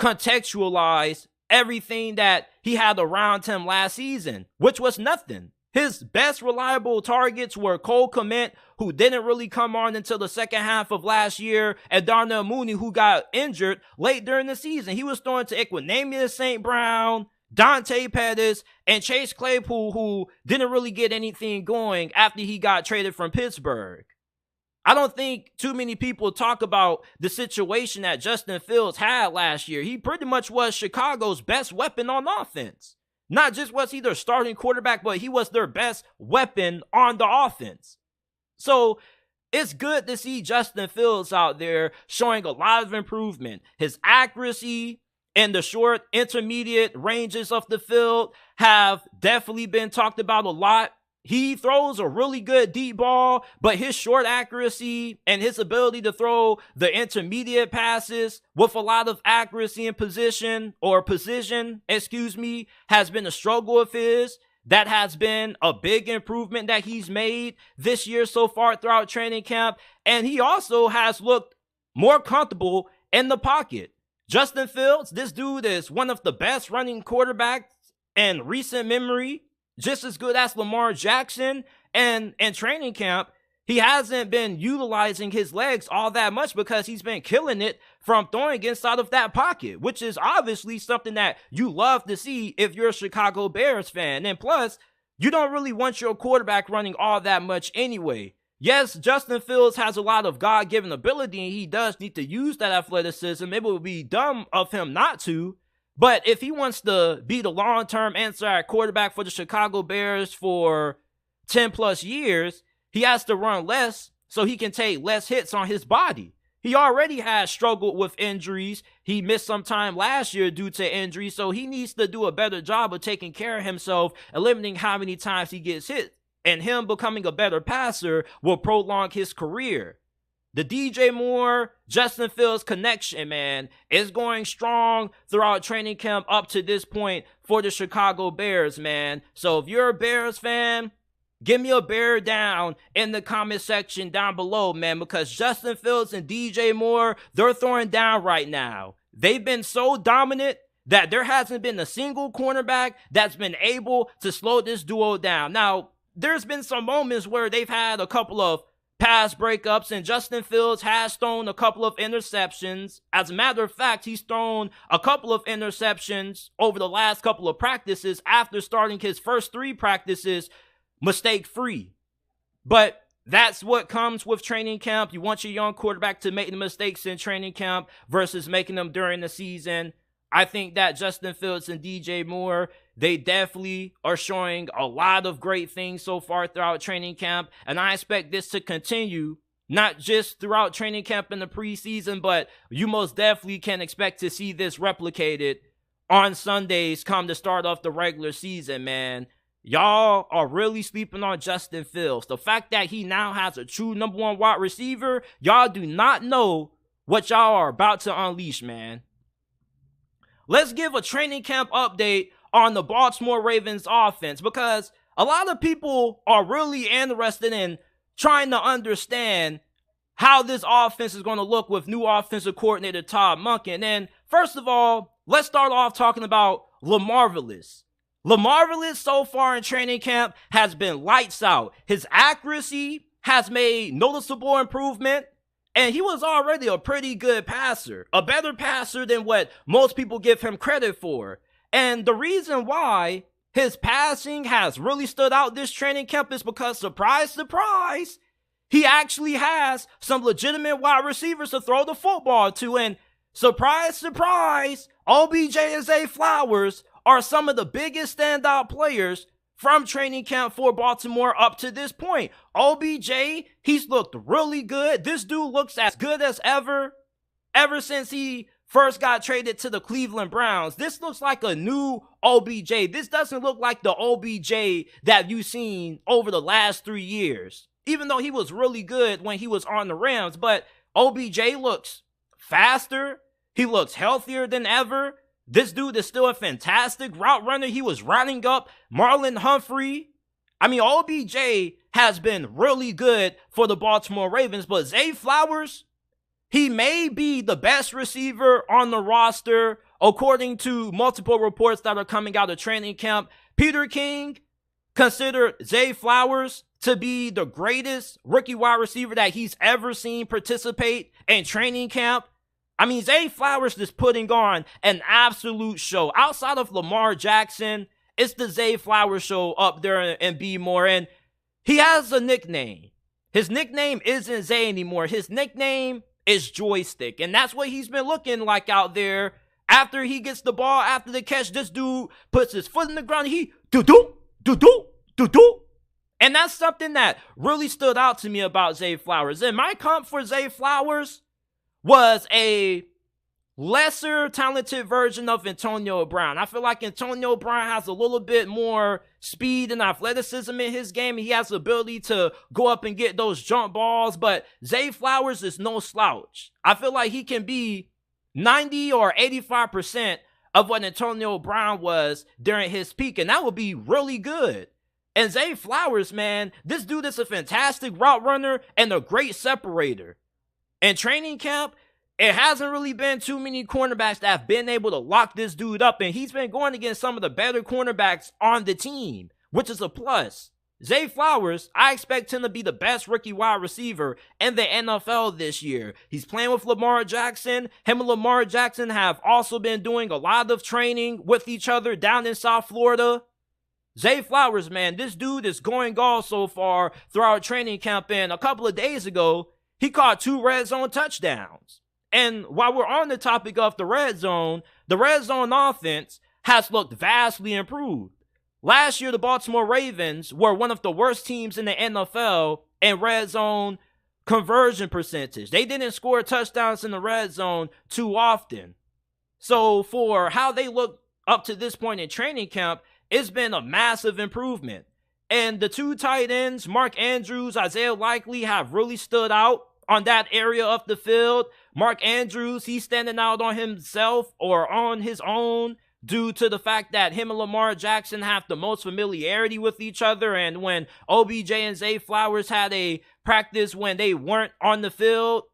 contextualize everything that he had around him last season, which was nothing. His best reliable targets were Cole Kmet, who didn't really come on until the second half of last year, and Darnell Mooney, who got injured late during the season. He was throwing to Equanimeous St. Brown, Dante Pettis, and Chase Claypool, who didn't really get anything going after he got traded from Pittsburgh. I don't think too many people talk about the situation that Justin Fields had last year. He pretty much was Chicago's best weapon on offense. Not just was he their starting quarterback, but he was their best weapon on the offense. So it's good to see Justin Fields out there showing a lot of improvement. His accuracy and the short intermediate ranges of the field have definitely been talked about a lot. He throws a really good deep ball, but his short accuracy and his ability to throw the intermediate passes with a lot of accuracy and precision, has been a struggle of his. That has been a big improvement that he's made this year so far throughout training camp. And he also has looked more comfortable in the pocket. Justin Fields, this dude is one of the best running quarterbacks in recent memory, just as good as Lamar Jackson. And in training camp, he hasn't been utilizing his legs all that much because he's been killing it from throwing inside of that pocket, which is obviously something that you love to see if you're a Chicago Bears fan. And plus, you don't really want your quarterback running all that much anyway. Yes, Justin Fields has a lot of God-given ability, and he does need to use that athleticism. It would be dumb of him not to. But if he wants to be the long-term answer at quarterback for the Chicago Bears for 10 plus years, he has to run less so he can take less hits on his body. He already has struggled with injuries. He missed some time last year due to injury, so he needs to do a better job of taking care of himself and limiting how many times he gets hit. And him becoming a better passer will prolong his career. The DJ Moore, Justin Fields connection, man, is going strong throughout training camp up to this point for the Chicago Bears, man. So if you're a Bears fan, give me a bear down in the comment section down below, man, because Justin Fields and DJ Moore, they're throwing down right now. They've been so dominant that there hasn't been a single cornerback that's been able to slow this duo down. Now, there's been some moments where they've had a couple of pass breakups, and Justin Fields has thrown a couple of interceptions. As a matter of fact, he's thrown a couple of interceptions over the last couple of practices after starting his first 3 practices mistake-free. But that's what comes with training camp. You want your young quarterback to make the mistakes in training camp versus making them during the season. I think that Justin Fields and DJ Moore, they definitely are showing a lot of great things so far throughout training camp, and I expect this to continue, not just throughout training camp in the preseason, but you most definitely can expect to see this replicated on Sundays come to start off the regular season, man. Y'all are really sleeping on Justin Fields. The fact that he now has a true number 1 wide receiver, y'all do not know what y'all are about to unleash, man. Let's give a training camp update on the Baltimore Ravens offense, because a lot of people are really interested in trying to understand how this offense is going to look with new offensive coordinator Todd Monken. And first of all, let's start off talking about LaMarvelous. LaMarvelous so far in training camp has been lights out. His accuracy has made noticeable improvement. And he was already a pretty good passer, a better passer than what most people give him credit for. And the reason why his passing has really stood out this training camp is because, surprise, surprise, he actually has some legitimate wide receivers to throw the football to. And surprise, surprise, OBJ and Zay Flowers are some of the biggest standout players from training camp for Baltimore up to this point. OBJ, he's looked really good. This dude looks as good as ever since he first got traded to the Cleveland Browns. This looks like a new OBJ. This doesn't look like the OBJ that you've seen over the last 3 years, even though he was really good when he was on the Rams. But OBJ looks faster. He looks healthier than ever. This dude is still a fantastic route runner. He was running up Marlon Humphrey. I mean, OBJ has been really good for the Baltimore Ravens, but Zay Flowers, he may be the best receiver on the roster, according to multiple reports that are coming out of training camp. Peter King considered Zay Flowers to be the greatest rookie wide receiver that he's ever seen participate in training camp. I mean, Zay Flowers is putting on an absolute show. Outside of Lamar Jackson, it's the Zay Flowers show up there in B-More. And he has a nickname. His nickname isn't Zay anymore. His nickname is Joystick. And that's what he's been looking like out there. After he gets the ball, after the catch, this dude puts his foot in the ground. He do-do, do-do, do-do. And that's something that really stood out to me about Zay Flowers. And my comp for Zay Flowers was a lesser talented version of Antonio Brown. I feel like Antonio Brown has a little bit more speed and athleticism in his game. He has the ability to go up and get those jump balls, but Zay Flowers is no slouch. I feel like he can be 90 or 85% of what Antonio Brown was during his peak, and that would be really good. And Zay Flowers, man, this dude is a fantastic route runner and a great separator. In training camp, it hasn't really been too many cornerbacks that have been able to lock this dude up, and he's been going against some of the better cornerbacks on the team, which is a plus. Zay Flowers, I expect him to be the best rookie wide receiver in the NFL this year. He's playing with Lamar Jackson. Him and Lamar Jackson have also been doing a lot of training with each other down in South Florida. Zay Flowers, man, this dude is going off so far throughout training camp, and a couple of days ago, he caught 2 red zone touchdowns. And while we're on the topic of the red zone offense has looked vastly improved. Last year, the Baltimore Ravens were one of the worst teams in the NFL in red zone conversion percentage. They didn't score touchdowns in the red zone too often. So for how they look up to this point in training camp, it's been a massive improvement. And the 2 tight ends, Mark Andrews, Isaiah Likely, have really stood out on that area of the field. Mark Andrews, he's standing out on himself or on his own due to the fact that him and Lamar Jackson have the most familiarity with each other. And when OBJ and Zay Flowers had a practice when they weren't on the field,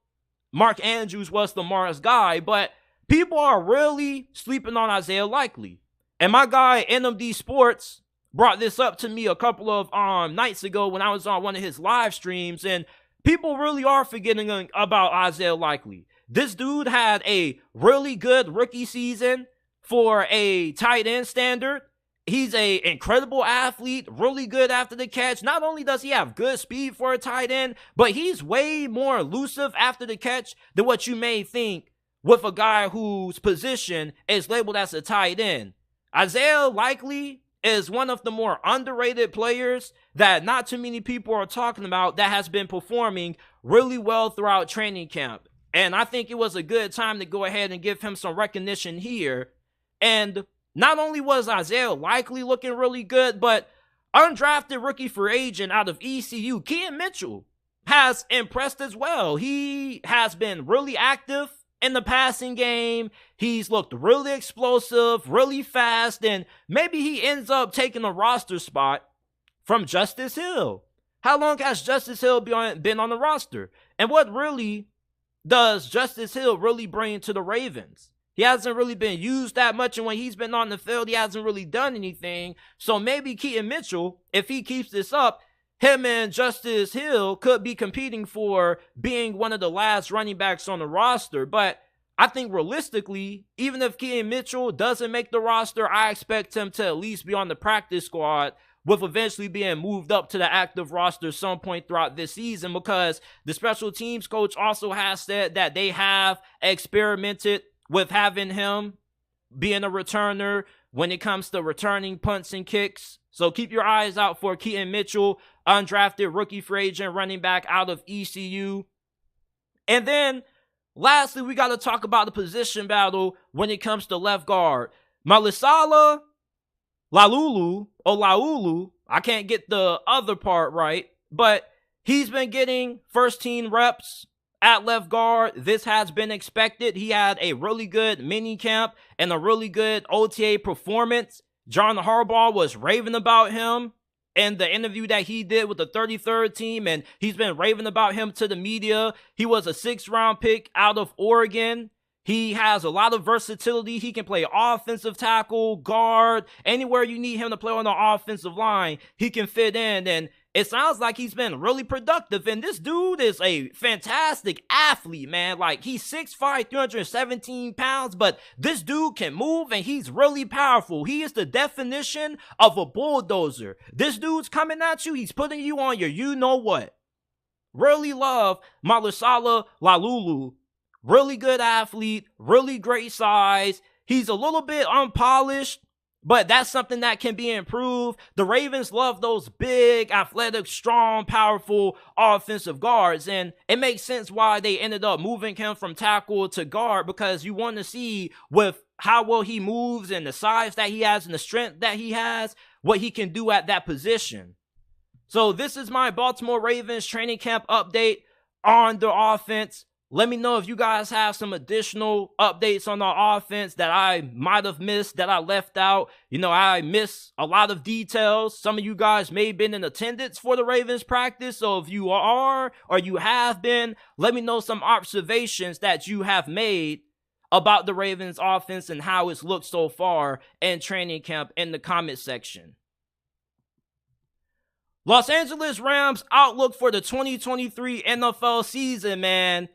Mark Andrews was Lamar's guy. But people are really sleeping on Isaiah Likely. And my guy, NMD Sports, brought this up to me a couple of nights ago when I was on one of his live streams. And people really are forgetting about Isaiah Likely. This dude had a really good rookie season for a tight end standard. He's an incredible athlete, really good after the catch. Not only does he have good speed for a tight end, but he's way more elusive after the catch than what you may think with a guy whose position is labeled as a tight end. Isaiah Likely is one of the more underrated players that not too many people are talking about that has been performing really well throughout training camp. And I think it was a good time to go ahead and give him some recognition here. And not only was Isaiah Likely looking really good, but undrafted rookie free agent out of ECU, Keaton Mitchell, has impressed as well. He has been really active in the passing game. He's looked really explosive, really fast, and maybe he ends up taking a roster spot from Justice Hill. How long has Justice Hill been on the roster? And what really does Justice Hill really bring to the Ravens? He hasn't really been used that much, and when he's been on the field, he hasn't really done anything. So maybe Keaton Mitchell, if he keeps this up, him and Justice Hill could be competing for being one of the last running backs on the roster. But I think realistically, even if Keaton Mitchell doesn't make the roster, I expect him to at least be on the practice squad, with eventually being moved up to the active roster some point throughout this season, because the special teams coach also has said that they have experimented with having him being a returner when it comes to returning punts and kicks. So keep your eyes out for Keaton Mitchell, undrafted rookie free agent running back out of ECU. And then lastly, we got to talk about the position battle when it comes to left guard. Malisala Laulu, I can't get the other part right, but he's been getting first team reps at left guard. This has been expected. He had a really good mini camp and a really good OTA performance. John Harbaugh was raving about him in the interview that he did with the 33rd team, and he's been raving about him to the media. He was a 6th round pick out of Oregon. He has a lot of versatility. He can play offensive tackle, guard, anywhere you need him to play on the offensive line, he can fit in. And it sounds like he's been really productive. And this dude is a fantastic athlete, man. Like, he's 6'5", 317 pounds, but this dude can move and he's really powerful. He is the definition of a bulldozer. This dude's coming at you. He's putting you on your you-know-what. Really love Malisala Laulu. Really good athlete, really great size. He's a little bit unpolished, but that's something that can be improved. The Ravens love those big, athletic, strong, powerful offensive guards, and it makes sense why they ended up moving him from tackle to guard, because you want to see with how well he moves and the size that he has and the strength that he has, what he can do at that position. So this is my Baltimore Ravens training camp update on the offense. Let me know if you guys have some additional updates on our offense that I might have missed, that I left out. You know, I miss a lot of details. Some of you guys may have been in attendance for the Ravens practice. So if you are or you have been, let me know some observations that you have made about the Ravens offense and how it's looked so far in training camp in the comment section. Los Angeles Rams outlook for the 2023 NFL season, man.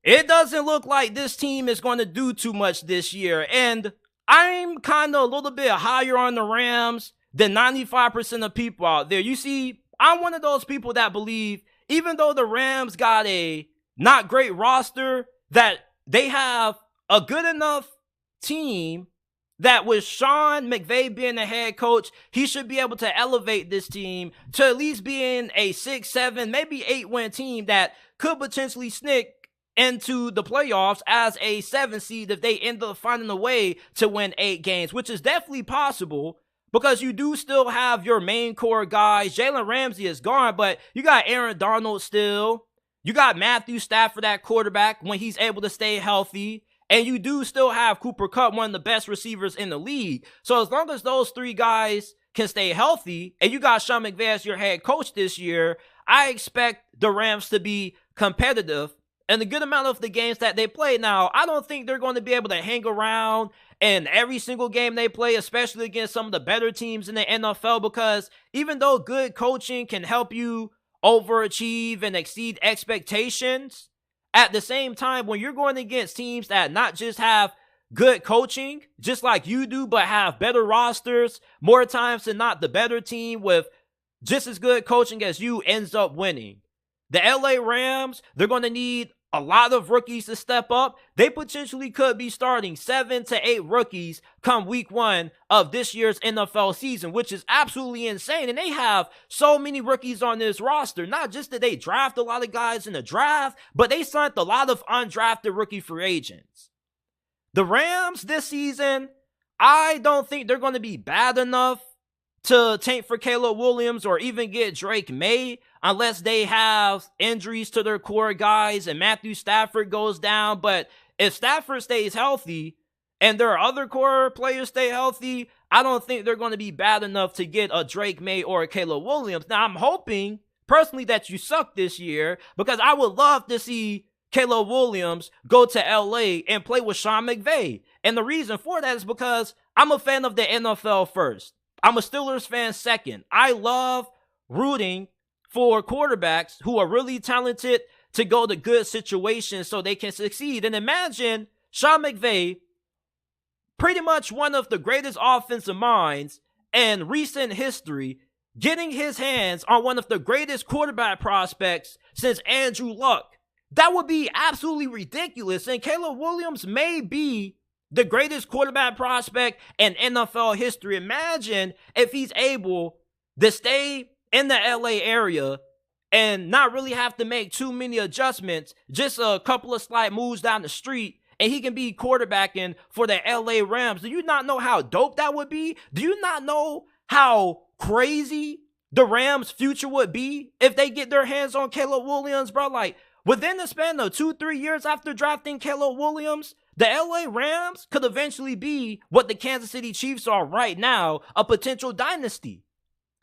It doesn't look like this team is going to do too much this year. And I'm kind of a little bit higher on the Rams than 95% of people out there. You see, I'm one of those people that believe, even though the Rams got a not great roster, that they have a good enough team that with Sean McVay being the head coach, he should be able to elevate this team to at least being a 6, 7, maybe 8-win team that could potentially sneak into the playoffs as a 7 seed if they end up finding a way to win 8 games, which is definitely possible because you do still have your main core guys. Jalen Ramsey is gone, but you got Aaron Donald still. You got Matthew Stafford at quarterback when he's able to stay healthy. And you do still have Cooper Kupp, one of the best receivers in the league. So as long as those 3 guys can stay healthy, and you got Sean McVay as your head coach this year, I expect the Rams to be competitive in a good amount of the games that they play. Now, I don't think they're going to be able to hang around in every single game they play, especially against some of the better teams in the NFL, because even though good coaching can help you overachieve and exceed expectations, at the same time, when you're going against teams that not just have good coaching, just like you do, but have better rosters, more times than not, the better team with just as good coaching as you ends up winning. The LA Rams, they're going to need a lot of rookies to step up. They potentially could be starting 7 to 8 rookies come week 1 of this year's NFL season, which is absolutely insane. And they have so many rookies on this roster. Not just that they draft a lot of guys in the draft, but they signed a lot of undrafted rookie free agents. The Rams this season, I don't think they're going to be bad enough to tank for Caleb Williams or even get Drake May unless they have injuries to their core guys and Matthew Stafford goes down. But if Stafford stays healthy and their other core players stay healthy, I don't think they're going to be bad enough to get a Drake May or a Caleb Williams. Now, I'm hoping personally that you suck this year because I would love to see Caleb Williams go to LA and play with Sean McVay. And the reason for that is because I'm a fan of the NFL first. I'm a Steelers fan second. I love rooting for quarterbacks who are really talented to go to good situations so they can succeed. And imagine Sean McVay, pretty much one of the greatest offensive minds in recent history, getting his hands on one of the greatest quarterback prospects since Andrew Luck. That would be absolutely ridiculous. And Caleb Williams may be the greatest quarterback prospect in NFL history. Imagine if he's able to stay in the LA area and not really have to make too many adjustments, just a couple of slight moves down the street, and he can be quarterbacking for the LA Rams. Do you not know how dope that would be? Do you not know how crazy the Rams' future would be if they get their hands on Caleb Williams, bro? Like, within the span of 2-3 years after drafting Caleb Williams, the LA Rams could eventually be what the Kansas City Chiefs are right now, a potential dynasty.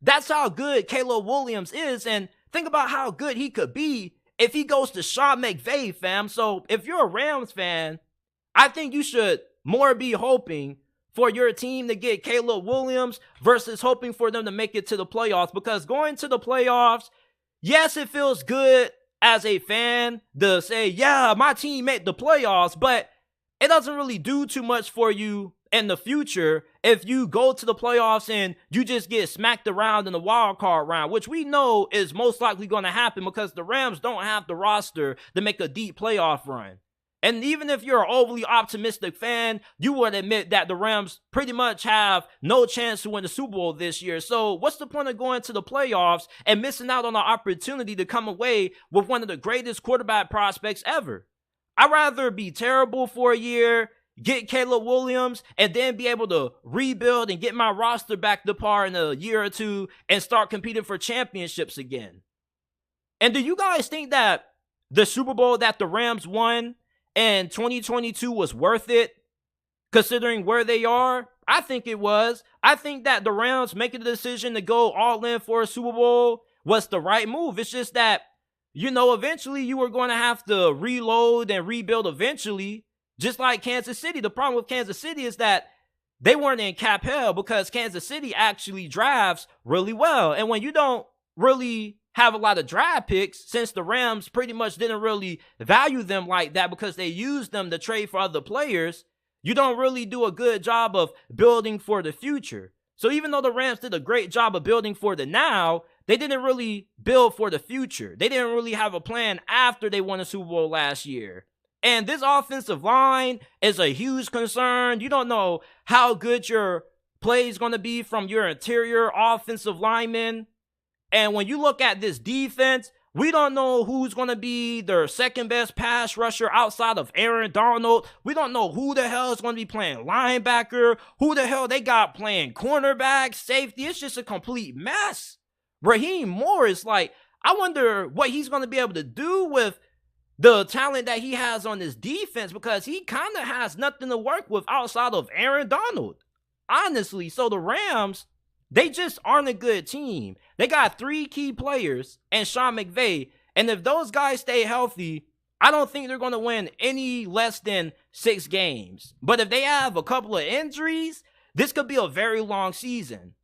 That's how good Caleb Williams is, and think about how good he could be if he goes to Sean McVay, fam. So if you're a Rams fan, I think you should more be hoping for your team to get Caleb Williams versus hoping for them to make it to the playoffs, because going to the playoffs, yes, it feels good as a fan to say, yeah, my team made the playoffs, but it doesn't really do too much for you in the future if you go to the playoffs and you just get smacked around in the wild card round, which we know is most likely going to happen because the Rams don't have the roster to make a deep playoff run. And even if you're an overly optimistic fan, you would admit that the Rams pretty much have no chance to win the Super Bowl this year. So what's the point of going to the playoffs and missing out on the opportunity to come away with one of the greatest quarterback prospects ever? I'd rather be terrible for a year, get Caleb Williams, and then be able to rebuild and get my roster back to par in a year or two and start competing for championships again. And do you guys think that the Super Bowl that the Rams won in 2022 was worth it, considering where they are? I think it was. I think that the Rams making the decision to go all in for a Super Bowl was the right move. It's just that, you know, eventually you were going to have to reload and rebuild eventually, just like Kansas City. The problem with Kansas City is that they weren't in cap hell because Kansas City actually drafts really well. And when you don't really have a lot of draft picks, since the Rams pretty much didn't really value them like that because they used them to trade for other players, you don't really do a good job of building for the future. So even though the Rams did a great job of building for the now, they didn't really build for the future. They didn't really have a plan after they won a Super Bowl last year. And this offensive line is a huge concern. You don't know how good your play is going to be from your interior offensive linemen. And when you look at this defense, we don't know who's going to be their second best pass rusher outside of Aaron Donald. We don't know who the hell is going to be playing linebacker, who the hell they got playing cornerback, safety. It's just a complete mess. Raheem Morris, like, I wonder what he's going to be able to do with the talent that he has on this defense, because he kind of has nothing to work with outside of Aaron Donald, honestly. So the Rams, they just aren't a good team. They got 3 key players and Sean McVay, and if those guys stay healthy, I don't think they're going to win any less than 6 games. But if they have a couple of injuries, this could be a very long season.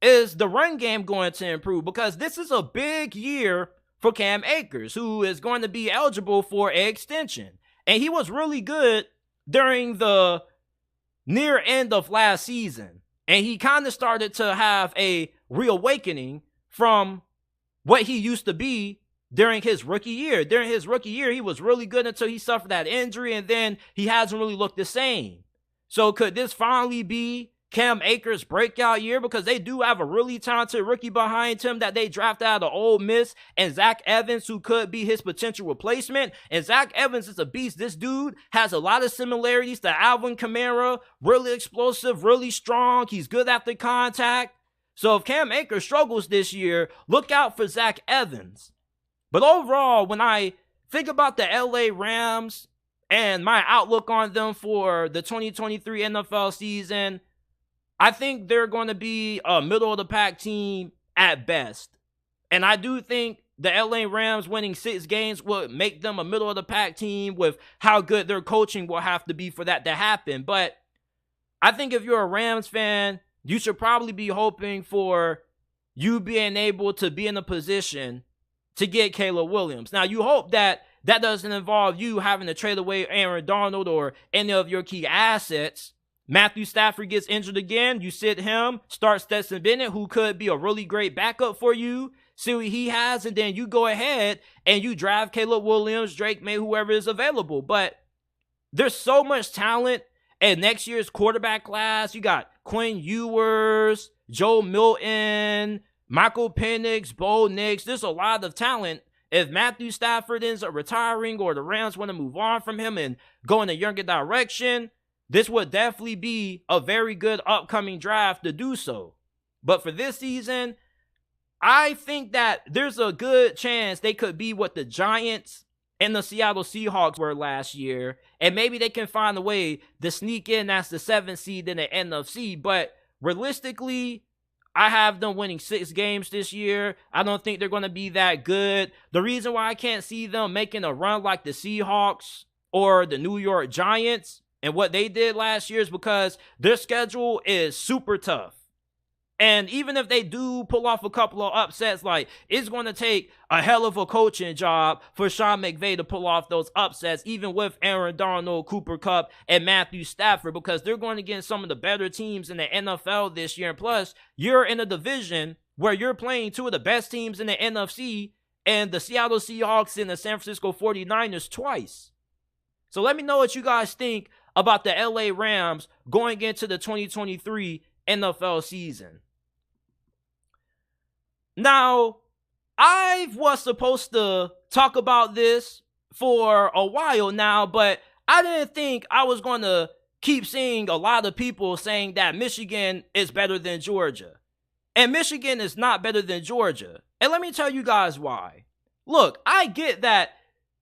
Is the run game going to improve? Because this is a big year for Cam Akers, who is going to be eligible for an extension. And he was really good during the near end of last season. And he kind of started to have a reawakening from what he used to be during his rookie year. During his rookie year, he was really good until he suffered that injury, and then he hasn't really looked the same. So could this finally be Cam Akers' breakout year? Because they do have a really talented rookie behind him that they drafted out of Ole Miss, and Zach Evans, who could be his potential replacement. And Zach Evans is a beast. This dude has a lot of similarities to Alvin Kamara. Really explosive, really strong. He's good after contact. So if Cam Akers struggles this year, look out for Zach Evans. But overall, when I think about the LA Rams and my outlook on them for the 2023 NFL season, I think they're going to be a middle-of-the-pack team at best. And I do think the LA Rams winning 6 games would make them a middle-of-the-pack team with how good their coaching will have to be for that to happen. But I think if you're a Rams fan, you should probably be hoping for you being able to be in a position to get Caleb Williams. Now, you hope that that doesn't involve you having to trade away Aaron Donald or any of your key assets. Matthew Stafford gets injured again. You sit him, start Stetson Bennett, who could be a really great backup for you. See what he has, and then you go ahead and you draft Caleb Williams, Drake May, whoever is available. But there's so much talent in next year's quarterback class. You got Quinn Ewers, Joe Milton, Michael Penix, Bo Nix. There's a lot of talent. If Matthew Stafford ends up retiring or the Rams want to move on from him and go in a younger direction, this would definitely be a very good upcoming draft to do so. But for this season, I think that there's a good chance they could be what the Giants and the Seattle Seahawks were last year. And maybe they can find a way to sneak in as the 7th seed in the NFC. But realistically, I have them winning 6 games this year. I don't think they're going to be that good. The reason why I can't see them making a run like the Seahawks or the New York Giants and what they did last year is because their schedule is super tough. And even if they do pull off a couple of upsets, like, it's going to take a hell of a coaching job for Sean McVay to pull off those upsets, even with Aaron Donald, Cooper Kupp, and Matthew Stafford, because they're going against some of the better teams in the NFL this year. And plus, you're in a division where you're playing 2 of the best teams in the NFC, and the Seattle Seahawks and the San Francisco 49ers twice. So let me know what you guys think about the LA Rams going into the 2023 NFL season. Now, I was supposed to talk about this for a while now, but I didn't think I was going to keep seeing a lot of people saying that Michigan is better than Georgia. And Michigan is not better than Georgia. And let me tell you guys why. Look, I get that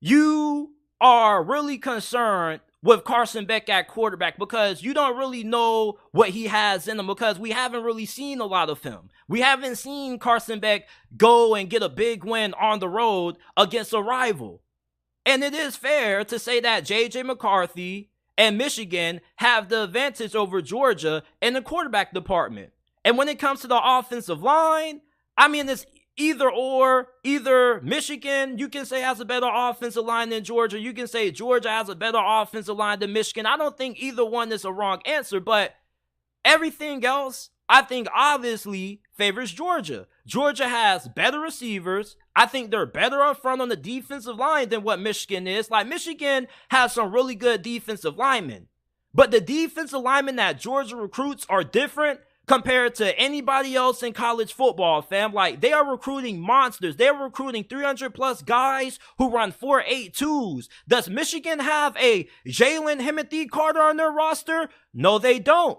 you are really concerned with Carson Beck at quarterback because you don't really know what he has in him because we haven't really seen a lot of him. We haven't seen Carson Beck go and get a big win on the road against a rival. And it is fair to say that J.J. McCarthy and Michigan have the advantage over Georgia in the quarterback department. And when it comes to the offensive line, I mean, it's either or. Either Michigan, you can say, has a better offensive line than Georgia. You can say Georgia has a better offensive line than Michigan. I don't think either one is a wrong answer, but everything else, I think, obviously favors Georgia. Georgia has better receivers. I think they're better up front on the defensive line than what Michigan is. Like, Michigan has some really good defensive linemen, but the defensive linemen that Georgia recruits are different compared to anybody else in college football, fam. Like, they are recruiting monsters. They're recruiting 300-plus guys who run 4.82s. Does Michigan have a Jalen Himothy Carter on their roster? No, they don't.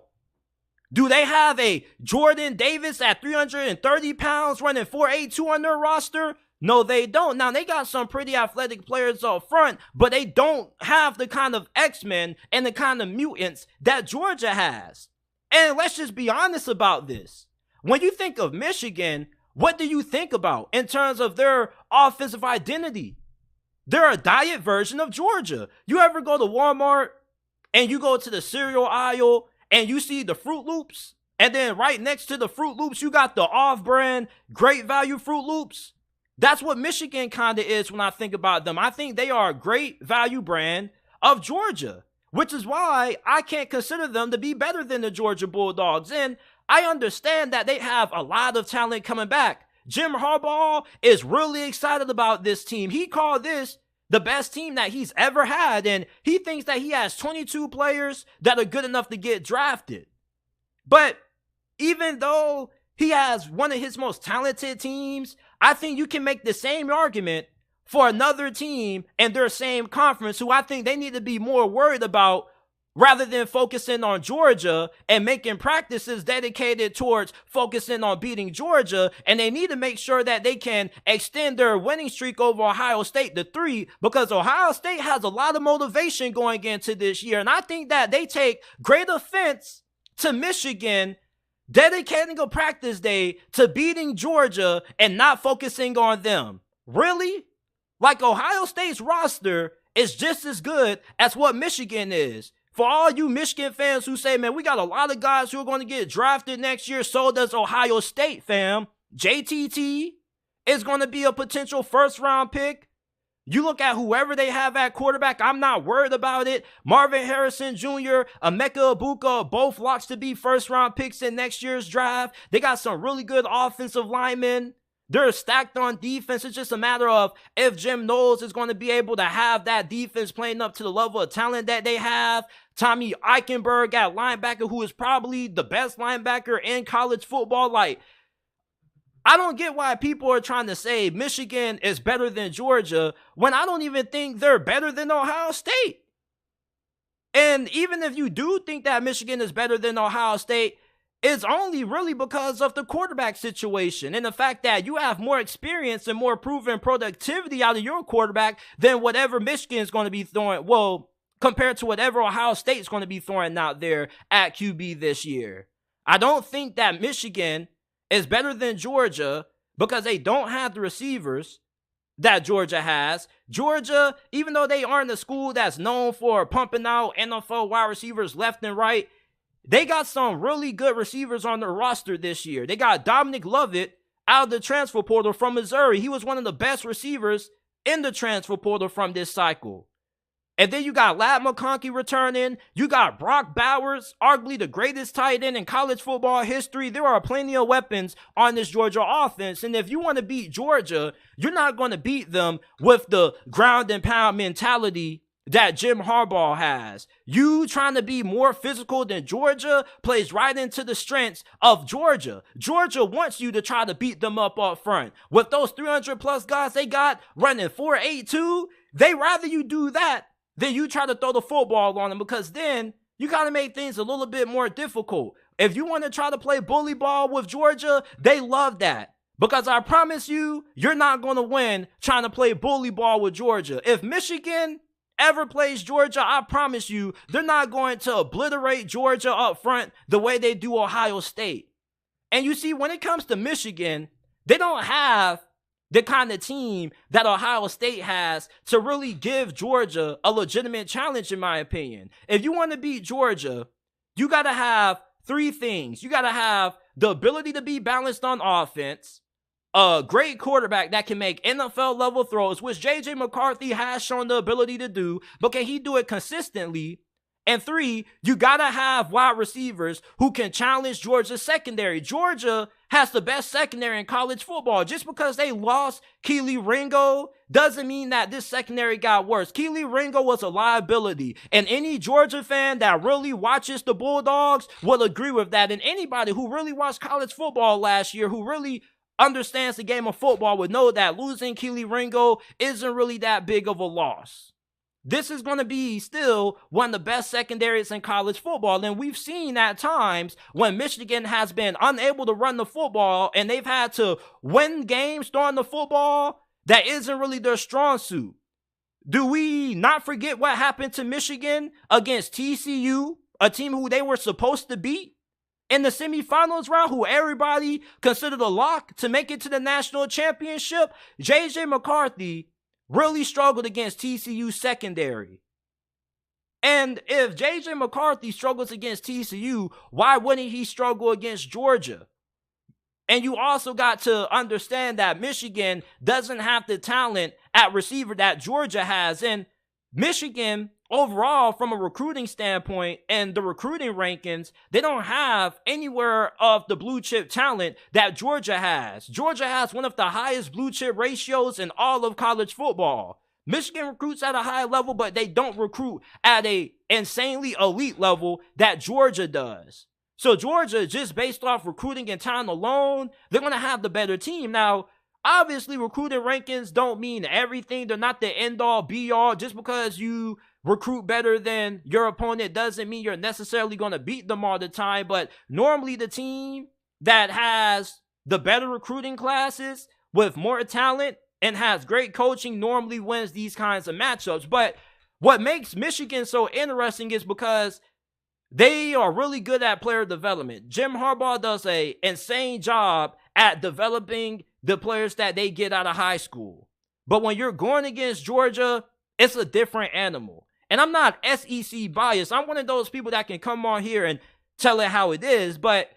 Do they have a Jordan Davis at 330 pounds running 4.82 on their roster? No, they don't. Now, they got some pretty athletic players up front, but they don't have the kind of X-Men and the kind of mutants that Georgia has. And let's just be honest about this. When you think of Michigan, what do you think about in terms of their offensive identity? They're a diet version of Georgia. You ever go to Walmart and you go to the cereal aisle and you see the Fruit Loops? And then right next to the Fruit Loops, you got the off-brand Great Value Fruit Loops? That's what Michigan kind of is when I think about them. I think they are a great value brand of Georgia, which is why I can't consider them to be better than the Georgia Bulldogs. And I understand that they have a lot of talent coming back. Jim Harbaugh is really excited about this team. He called this the best team that he's ever had, and he thinks that he has 22 players that are good enough to get drafted. But even though he has one of his most talented teams, I think you can make the same argument for another team in their same conference who I think they need to be more worried about rather than focusing on Georgia and making practices dedicated towards focusing on beating Georgia. And they need to make sure that they can extend their winning streak over Ohio State to 3 because Ohio State has a lot of motivation going into this year. And I think that they take great offense to Michigan dedicating a practice day to beating Georgia and not focusing on them. Really? Like, Ohio State's roster is just as good as what Michigan is. For all you Michigan fans who say, man, we got a lot of guys who are going to get drafted next year, so does Ohio State, fam. JTT is going to be a potential first-round pick. You look at whoever they have at quarterback, I'm not worried about it. Marvin Harrison Jr., Emeka Egbuka, both locks to be first-round picks in next year's draft. They got some really good offensive linemen. They're stacked on defense. It's just a matter of if Jim Knowles is going to be able to have that defense playing up to the level of talent that they have. Tommy Eichenberg at linebacker, who is probably the best linebacker in college football. Like, I don't get why people are trying to say Michigan is better than Georgia when I don't even think they're better than Ohio State. And even if you do think that Michigan is better than Ohio State, it's only really because of the quarterback situation and the fact that you have more experience and more proven productivity out of your quarterback than whatever Michigan is going to be throwing. Well, compared to whatever Ohio State is going to be throwing out there at QB this year. I don't think that Michigan is better than Georgia because they don't have the receivers that Georgia has. Georgia, even though they aren't a school that's known for pumping out NFL wide receivers left and right, they got some really good receivers on their roster this year. They got Dominic Lovett out of the transfer portal from Missouri. He was one of the best receivers in the transfer portal from this cycle. And then you got Ladd McConkey returning. You got Brock Bowers, arguably the greatest tight end in college football history. There are plenty of weapons on this Georgia offense. And if you want to beat Georgia, you're not going to beat them with the ground and pound mentality that Jim Harbaugh has. You trying to be more physical than Georgia plays right into the strengths of Georgia. Georgia wants you to try to beat them up front. With those 300-plus guys they got running 4.82, they rather you do that than you try to throw the football on them, because then you got to make things a little bit more difficult. If you want to try to play bully ball with Georgia, they love that. Because I promise you, you're not going to win trying to play bully ball with Georgia. If Michigan ever plays Georgia, I promise you, they're not going to obliterate Georgia up front the way they do Ohio State. And you see, when it comes to Michigan, they don't have the kind of team that Ohio State has to really give Georgia a legitimate challenge, in my opinion. If you want to beat Georgia, you got to have three things. You got to have the ability to be balanced on offense, a great quarterback that can make NFL level throws, which JJ McCarthy has shown the ability to do, but can he do it consistently? And three, you gotta have wide receivers who can challenge Georgia's secondary. Georgia has the best secondary in college football. Just because they lost Kelee Ringo doesn't mean that this secondary got worse. Kelee Ringo was a liability, and any Georgia fan that really watches the Bulldogs will agree with that. And anybody who really watched college football last year, who really understands the game of football, would know that losing Kelee Ringo isn't really that big of a loss. This is going to be still one of the best secondaries in college football, and we've seen at times when Michigan has been unable to run the football and they've had to win games throwing the football that isn't really their strong suit. Do we not forget what happened to Michigan against TCU, a team who they were supposed to beat in the semifinals round, who everybody considered a lock to make it to the national championship? JJ McCarthy really struggled against TCU secondary. And if JJ McCarthy struggles against TCU, why wouldn't he struggle against Georgia? And you also got to understand that Michigan doesn't have the talent at receiver that Georgia has. And Michigan, overall, from a recruiting standpoint and the recruiting rankings, they don't have anywhere of the blue chip talent that Georgia has. Georgia has one of the highest blue chip ratios in all of college football. Michigan recruits at a high level, but they don't recruit at a insanely elite level that Georgia does. So Georgia, just based off recruiting and talent alone, they're going to have the better team. Now, obviously, recruiting rankings don't mean everything. They're not the end-all, be-all. Just because you recruit better than your opponent doesn't mean you're necessarily going to beat them all the time. But normally the team that has the better recruiting classes with more talent and has great coaching normally wins these kinds of matchups. But what makes Michigan so interesting is because they are really good at player development. Jim Harbaugh does an insane job at developing the players that they get out of high school. But when you're going against Georgia, it's a different animal. And I'm not SEC biased. I'm one of those people that can come on here and tell it how it is. But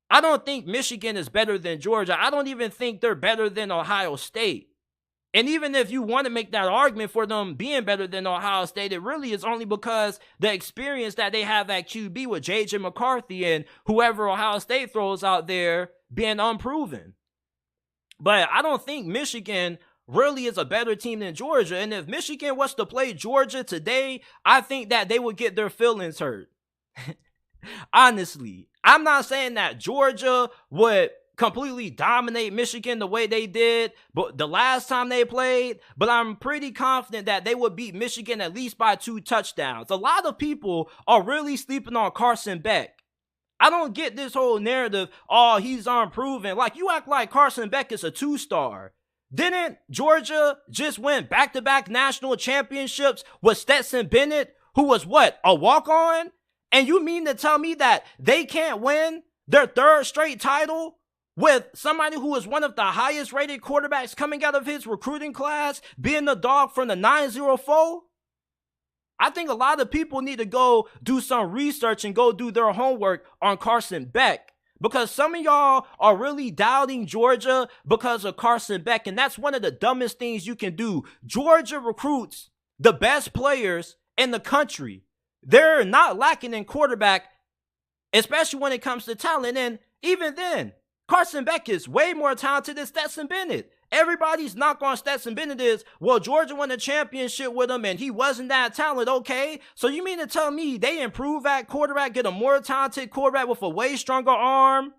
I don't think Michigan is better than Georgia. I don't even think they're better than Ohio State. And even if you want to make that argument for them being better than Ohio State, it really is only because the experience that they have at QB with J.J. McCarthy and whoever Ohio State throws out there being unproven. But I don't think Michigan really is a better team than Georgia. And if Michigan was to play Georgia today, I think that they would get their feelings hurt. Honestly, I'm not saying that Georgia would completely dominate Michigan the way they did but the last time they played, but I'm pretty confident that they would beat Michigan at least by 2 touchdowns. A lot of people are really sleeping on Carson Beck. I don't get this whole narrative, oh, he's unproven. Like, you act like Carson Beck is a 2-star. Didn't Georgia just win back-to-back national championships with Stetson Bennett, who was what, a walk-on? And you mean to tell me that they can't win their 3rd straight title with somebody who is one of the highest rated quarterbacks coming out of his recruiting class being the dog from the 904? I think a lot of people need to go do some research and go do their homework on Carson Beck, because some of y'all are really doubting Georgia because of Carson Beck, and that's one of the dumbest things you can do. Georgia recruits the best players in the country. They're not lacking in quarterback, especially when it comes to talent, and even then, Carson Beck is way more talented than Stetson Bennett. Everybody's knock on Stetson Bennett is, well, Georgia won a championship with him and he wasn't that talented. Okay, so you mean to tell me they improve at quarterback, get a more talented quarterback with a way stronger arm,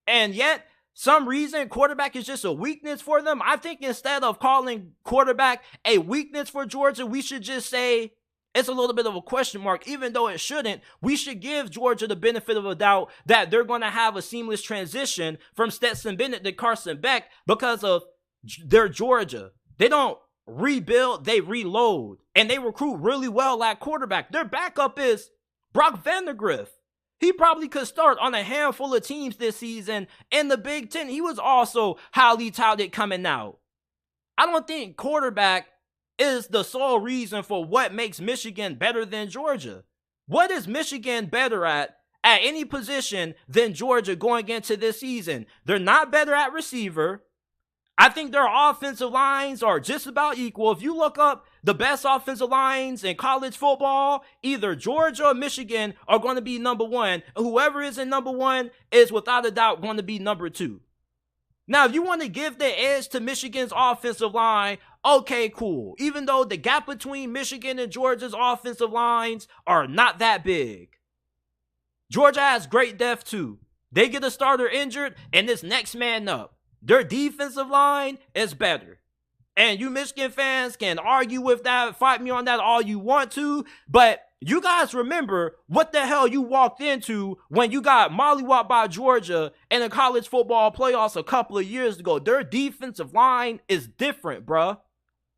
and yet some reason quarterback is just a weakness for them? I think instead of calling quarterback a weakness for Georgia, we should just say it's a little bit of a question mark, even though it shouldn't. We should give Georgia the benefit of a doubt that they're going to have a seamless transition from Stetson Bennett to Carson Beck because of their Georgia. They don't rebuild, they reload. And they recruit really well at quarterback. Their backup is Brock Vandagriff. He probably could start on a handful of teams this season in the Big Ten. He was also highly touted coming out. I don't think quarterback is the sole reason for what makes Michigan better than Georgia. What is Michigan better at any position than Georgia going into this season? They're not better at receiver. I think their offensive lines are just about equal. If you look up the best offensive lines in college football, either Georgia or Michigan are going to be number one. Whoever is in number one is without a doubt going to be number two. Now, if you want to give the edge to Michigan's offensive line, okay, cool. Even though the gap between Michigan and Georgia's offensive lines are not that big. Georgia has great depth too. They get a starter injured and it's next man up. Their defensive line is better. And you Michigan fans can argue with that, fight me on that all you want to, but you guys remember what the hell you walked into when you got mollywopped by Georgia in the college football playoffs a couple of years ago. Their defensive line is different, bruh.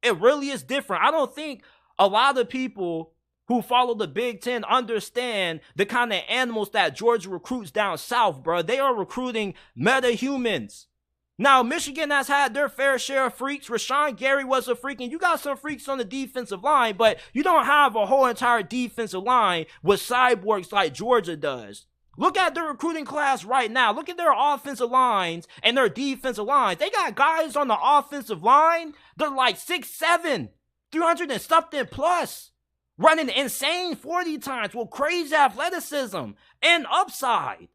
It really is different. I don't think a lot of people who follow the Big Ten understand the kind of animals that Georgia recruits down south, bruh. They are recruiting meta-humans. Now, Michigan has had their fair share of freaks. Rashawn Gary was a freak, and you got some freaks on the defensive line, but you don't have a whole entire defensive line with cyborgs like Georgia does. Look at their recruiting class right now. Look at their offensive lines and their defensive lines. They got guys on the offensive line. They're like 6'7", 300 and something plus, running insane 40 times with crazy athleticism and upside.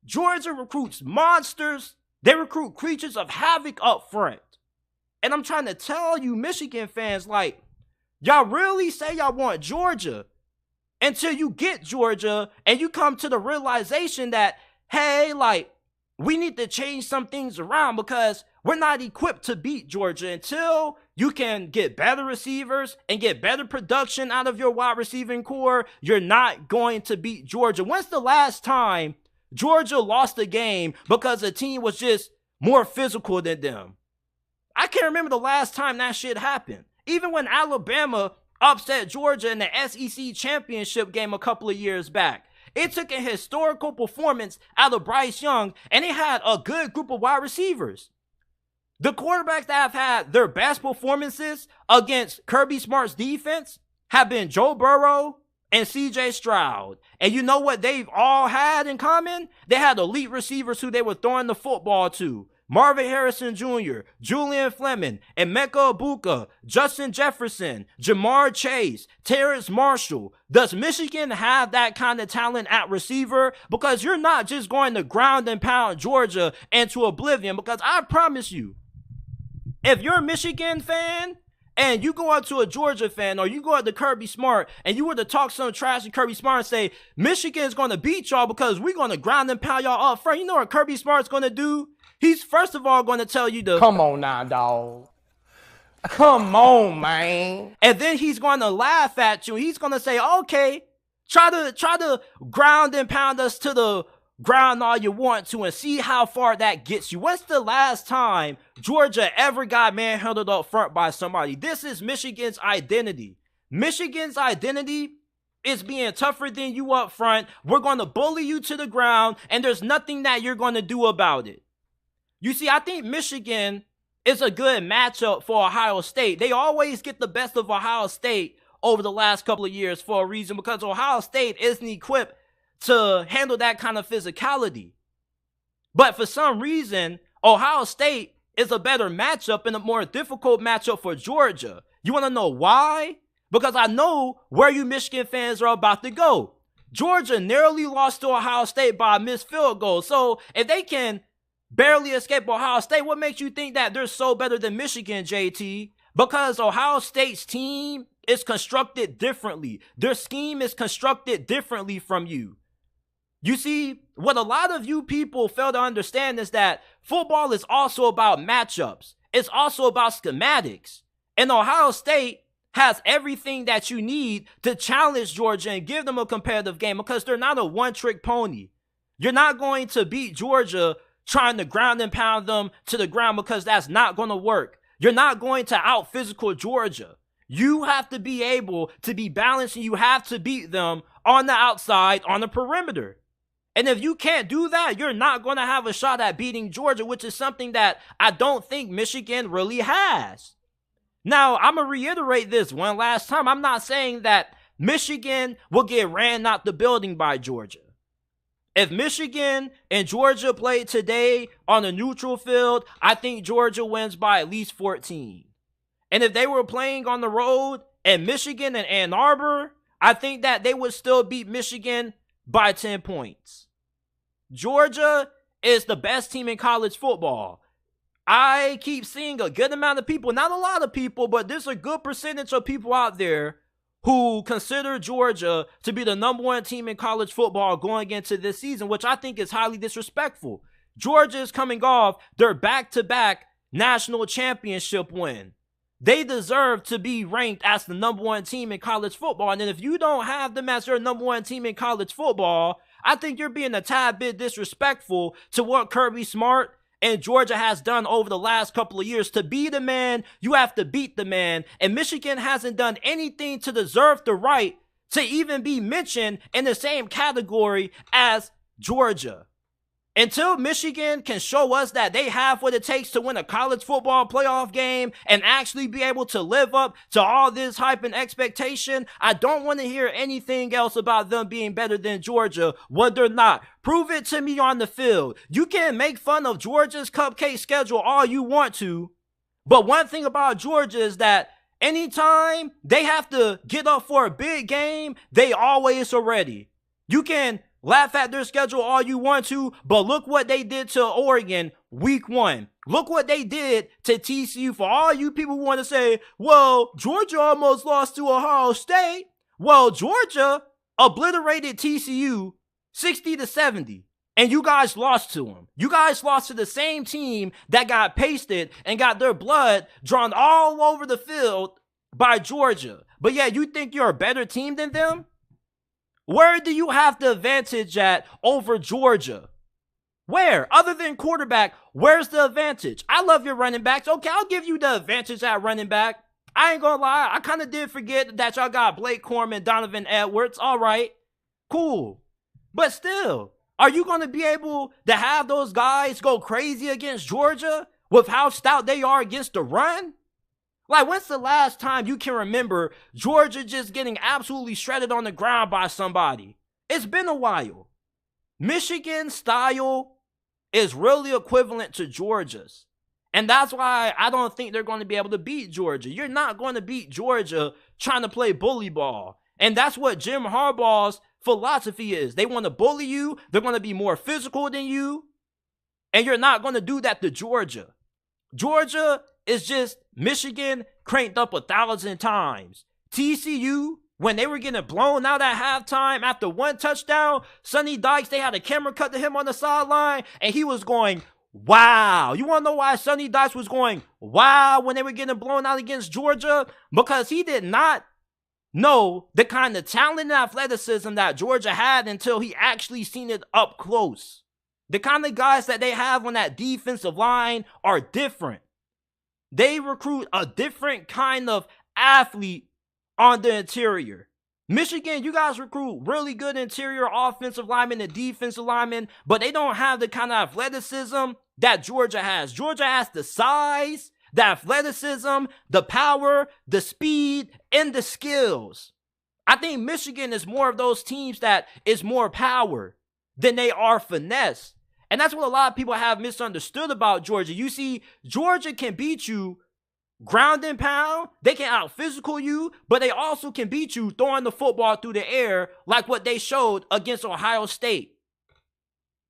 Georgia recruits monsters. They recruit creatures of havoc up front. And I'm trying to tell you, Michigan fans, like, y'all really say y'all want Georgia until you get Georgia and you come to the realization that, hey, like, we need to change some things around because we're not equipped to beat Georgia. Until you can get better receivers and get better production out of your wide receiving core, you're not going to beat Georgia. When's the last time Georgia lost a game because the team was just more physical than them? I can't remember the last time that shit happened. Even when Alabama upset Georgia in the SEC championship game a couple of years back, it took a historical performance out of Bryce Young, and it had a good group of wide receivers. The quarterbacks that have had their best performances against Kirby Smart's defense have been Joe Burrow and CJ Stroud. And you know what they've all had in common? They had elite receivers who they were throwing the football to. Marvin Harrison Jr., Julian Fleming, Emeka Egbuka, Justin Jefferson, Jamar Chase, Terrence Marshall. Does Michigan have that kind of talent at receiver? Because you're not just going to ground and pound Georgia into oblivion. Because I promise you, if you're a Michigan fan and you go out to a Georgia fan or you go out to Kirby Smart and you were to talk some trash to Kirby Smart and say, Michigan's going to beat y'all because we're going to ground and pound y'all up front, you know what Kirby Smart's going to do? He's first of all going to tell you to come on now, dog. Come on, man. And then he's going to laugh at you. He's going to say, okay, try to ground and pound us to the ground all you want to and see how far that gets you. When's the last time Georgia ever got manhandled up front by somebody? This is Michigan's identity. Michigan's identity is being tougher than you up front. We're going to bully you to the ground, and there's nothing that you're going to do about it. You see, I think Michigan is a good matchup for Ohio State. They always get the best of Ohio State over the last couple of years for a reason, because Ohio State isn't equipped to handle that kind of physicality. But for some reason, Ohio State is a better matchup and a more difficult matchup for Georgia. You want to know why? Because I know where you Michigan fans are about to go. Georgia narrowly lost to Ohio State by a missed field goal. So if they can barely escape Ohio State, what makes you think that they're so better than Michigan, JT? Because Ohio State's team is constructed differently. Their scheme is constructed differently from you. You see, what a lot of you people fail to understand is that football is also about matchups. It's also about schematics. And Ohio State has everything that you need to challenge Georgia and give them a competitive game because they're not a one-trick pony. You're not going to beat Georgia trying to ground and pound them to the ground because that's not going to work. You're not going to out-physical Georgia. You have to be able to be balanced and you have to beat them on the outside, on the perimeter. And if you can't do that, you're not going to have a shot at beating Georgia, which is something that I don't think Michigan really has. Now, I'm going to reiterate this one last time. I'm not saying that Michigan will get ran out the building by Georgia. If Michigan and Georgia play today on a neutral field, I think Georgia wins by at least 14. And if they were playing on the road in Michigan and Ann Arbor, I think that they would still beat Michigan by 10 points. Georgia is the best team in college football. I keep seeing a good amount of people, not a lot of people, but there's a good percentage of people out there who consider Georgia to be the number one team in college football going into this season, which I think is highly disrespectful. Georgia is coming off their back-to-back national championship win. They deserve to be ranked as the number one team in college football. And then if you don't have them as your number one team in college football, I think you're being a tad bit disrespectful to what Kirby Smart and Georgia has done over the last couple of years. To be the man, you have to beat the man. And Michigan hasn't done anything to deserve the right to even be mentioned in the same category as Georgia. Until Michigan can show us that they have what it takes to win a college football playoff game and actually be able to live up to all this hype and expectation, I don't want to hear anything else about them being better than Georgia when they're not. Prove it to me on the field. You can make fun of Georgia's cupcake schedule all you want to, but one thing about Georgia is that anytime they have to get up for a big game, they always are ready. You can laugh at their schedule all you want to, but look what they did to Oregon week 1. Look what they did to TCU. For all you people who want to say, well, Georgia almost lost to Ohio State. Well, Georgia obliterated TCU 60-70. And you guys lost to them. You guys lost to the same team that got pasted and got their blood drawn all over the field by Georgia. But yeah, you think you're a better team than them? Where do you have the advantage at over Georgia? Where? Other than quarterback, where's the advantage? I love your running backs. Okay, I'll give you the advantage at running back. I ain't gonna lie. I kind of did forget that y'all got Blake Corum, Donovan Edwards. All right, cool. But still, are you going to be able to have those guys go crazy against Georgia with how stout they are against the run? Like, when's the last time you can remember Georgia just getting absolutely shredded on the ground by somebody? It's been a while. Michigan's style is really equivalent to Georgia's. And that's why I don't think they're going to be able to beat Georgia. You're not going to beat Georgia trying to play bully ball. And that's what Jim Harbaugh's philosophy is. They want to bully you. They're going to be more physical than you. And you're not going to do that to Georgia. Georgia is just Michigan cranked up 1,000 times. TCU, when they were getting blown out at halftime after one touchdown, Sonny Dykes, they had a camera cut to him on the sideline, and he was going, wow. You want to know why Sonny Dykes was going, wow, when they were getting blown out against Georgia? Because he did not know the kind of talent and athleticism that Georgia had until he actually seen it up close. The kind of guys that they have on that defensive line are different. They recruit a different kind of athlete on the interior. Michigan, you guys recruit really good interior offensive linemen and defensive linemen, but they don't have the kind of athleticism that Georgia has. Georgia has the size, the athleticism, the power, the speed, and the skills. I think Michigan is more of those teams that is more power than they are finesse. And that's what a lot of people have misunderstood about Georgia. You see, Georgia can beat you ground and pound. They can out-physical you, but they also can beat you throwing the football through the air like what they showed against Ohio State.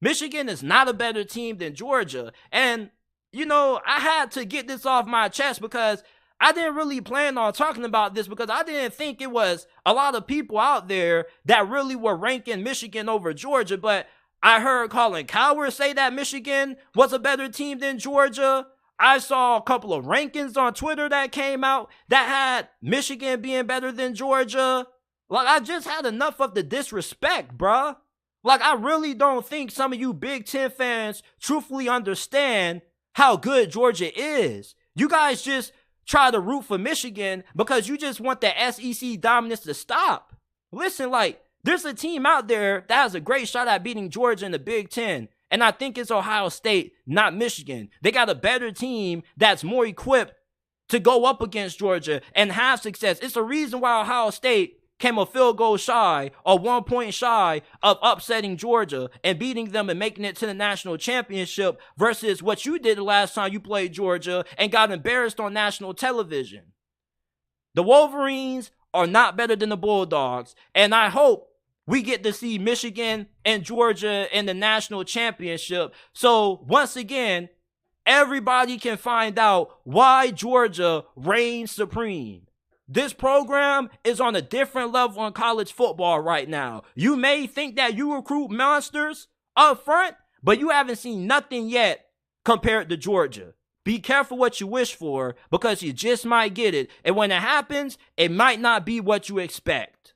Michigan is not a better team than Georgia. And, you know, I had to get this off my chest because I didn't really plan on talking about this because I didn't think it was a lot of people out there that really were ranking Michigan over Georgia, but I heard Colin Cowherd say that Michigan was a better team than Georgia. I saw a couple of rankings on Twitter that came out that had Michigan being better than Georgia. Like, I just had enough of the disrespect, bruh. Like, I really don't think some of you Big Ten fans truthfully understand how good Georgia is. You guys just try to root for Michigan because you just want the SEC dominance to stop. Listen, like, there's a team out there that has a great shot at beating Georgia in the Big Ten. And I think it's Ohio State, not Michigan. They got a better team that's more equipped to go up against Georgia and have success. It's a reason why Ohio State came a field goal shy or 1 point shy of upsetting Georgia and beating them and making it to the national championship versus what you did the last time you played Georgia and got embarrassed on national television. The Wolverines are not better than the Bulldogs, and I hope we get to see Michigan and Georgia in the national championship. So once again, everybody can find out why Georgia reigns supreme. This program is on a different level in college football right now. You may think that you recruit monsters up front, but you haven't seen nothing yet compared to Georgia. Be careful what you wish for because you just might get it. And when it happens, it might not be what you expect.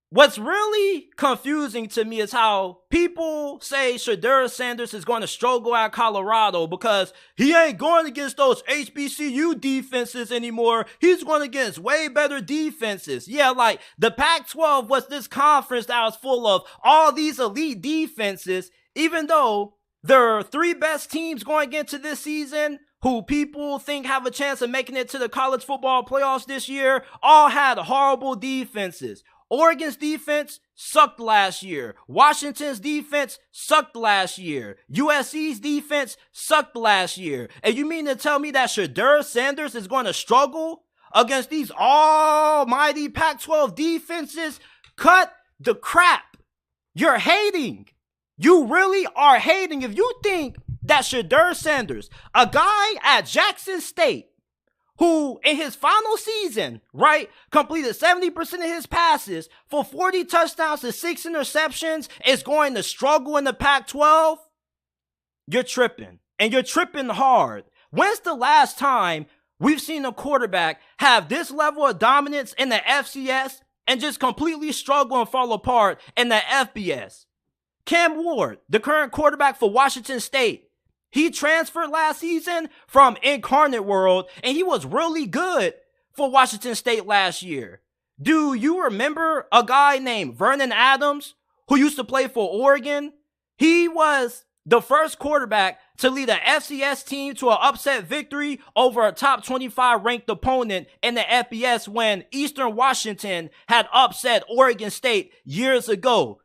What's really confusing to me is how people say Shedeur Sanders is going to struggle at Colorado because he ain't going against those HBCU defenses anymore. He's going against way better defenses. Yeah, like the Pac-12 was this conference that was full of all these elite defenses, even though there are 3 best teams going into this season who people think have a chance of making it to the college football playoffs this year, all had horrible defenses. Oregon's defense sucked last year. Washington's defense sucked last year. USC's defense sucked last year. And you mean to tell me that Shedeur Sanders is going to struggle against these almighty Pac-12 defenses? Cut the crap. You're hating. You really are hating if you think that Shedeur Sanders, a guy at Jackson State, who in his final season, right, completed 70% of his passes for 40 touchdowns and 6 interceptions, is going to struggle in the Pac-12? You're tripping, and you're tripping hard. When's the last time we've seen a quarterback have this level of dominance in the FCS and just completely struggle and fall apart in the FBS? Cam Ward, the current quarterback for Washington State, he transferred last season from Incarnate World, and he was really good for Washington State last year. Do you remember a guy named Vernon Adams who used to play for Oregon? He was the first quarterback to lead an FCS team to an upset victory over a top 25 ranked opponent in the FBS when Eastern Washington had upset Oregon State years ago.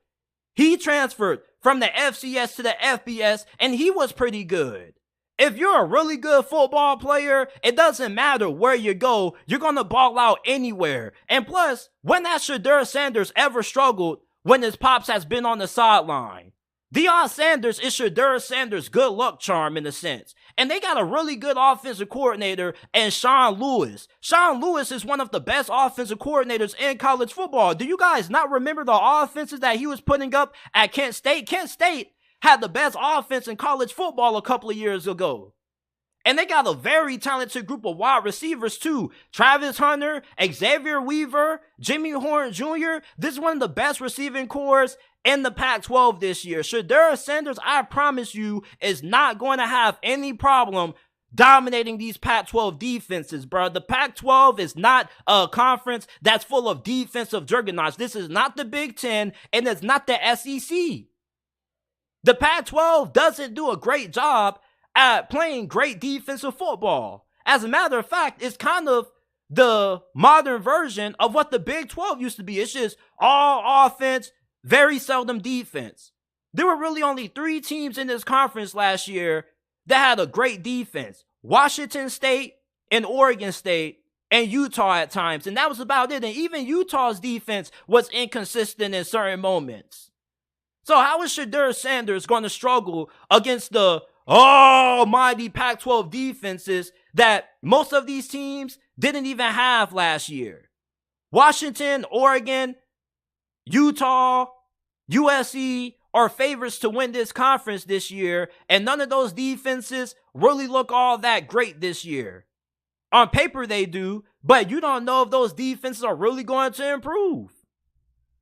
He transferred from the FCS to the FBS, and he was pretty good. If you're a really good football player, it doesn't matter where you go, you're going to ball out anywhere. And plus, when has Shedeur Sanders ever struggled when his pops has been on the sideline? Deion Sanders is Shedeur Sanders' good luck charm in a sense. And they got a really good offensive coordinator in Sean Lewis. Sean Lewis is one of the best offensive coordinators in college football. Do you guys not remember the offenses that he was putting up at Kent State? Kent State had the best offense in college football a couple of years ago. And they got a very talented group of wide receivers too. Travis Hunter, Xavier Weaver, Jimmy Horn Jr. This is one of the best receiving corps in the Pac-12 this year. Shedeur Sanders, I promise you, is not going to have any problem dominating these Pac-12 defenses, bro. The Pac-12 is not a conference that's full of defensive juggernauts. This is not the Big Ten, and it's not the SEC. The Pac-12 doesn't do a great job at playing great defensive football. As a matter of fact, it's kind of the modern version of what the Big 12 used to be. It's just all offense, very seldom defense. There were really only 3 teams in this conference last year that had a great defense. Washington State and Oregon State and Utah at times. And that was about it. And even Utah's defense was inconsistent in certain moments. So how is Shedeur Sanders going to struggle against the almighty Pac-12 defenses that most of these teams didn't even have last year? Washington, Oregon, Utah, USC, are favorites to win this conference this year, and none of those defenses really look all that great this year. On paper, they do, but you don't know if those defenses are really going to improve.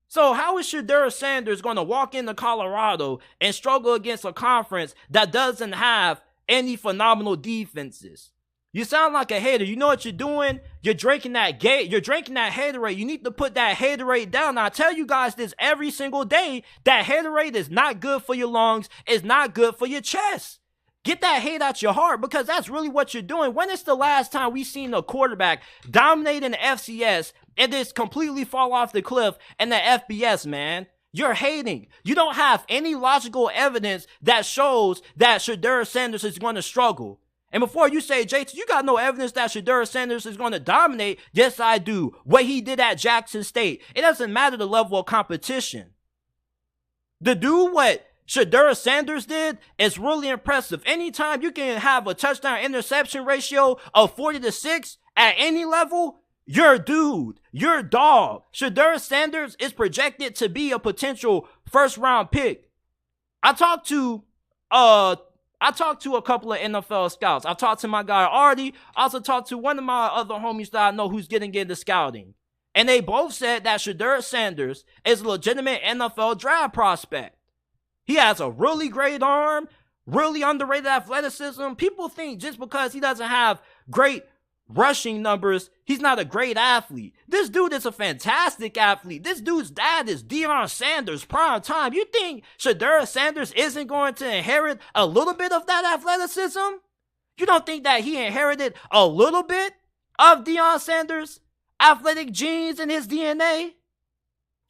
So how is Shedeur Sanders going to walk into Colorado and struggle against a conference that doesn't have any phenomenal defenses? You sound like a hater. You know what you're doing? You're drinking that Haterade. You need to put that Haterade down. Now, I tell you guys this every single day. That Haterade is not good for your lungs. It's not good for your chest. Get that hate out your heart, because that's really what you're doing. When is the last time we seen a quarterback dominate in the FCS and just completely fall off the cliff in the FBS, man? You're hating. You don't have any logical evidence that shows that Shedeur Sanders is going to struggle. And before you say, JT, you got no evidence that Shedeur Sanders is going to dominate. Yes, I do. What he did at Jackson State. It doesn't matter the level of competition. To do what Shedeur Sanders did is really impressive. Anytime you can have a touchdown interception ratio of 40-6 at any level, you're a dude. You're a dog. Shedeur Sanders is projected to be a potential first-round pick. I talked to a couple of NFL scouts. I talked to my guy Artie. I also talked to one of my other homies that I know who's getting into scouting. And they both said that Shedeur Sanders is a legitimate NFL draft prospect. He has a really great arm, really underrated athleticism. People think just because he doesn't have great rushing numbers, he's not a great athlete. This dude is a fantastic athlete. This dude's dad is Deion Sanders, prime time. You think Shedeur Sanders isn't going to inherit a little bit of that athleticism? You don't think that he inherited a little bit of Deion Sanders' athletic genes in his DNA?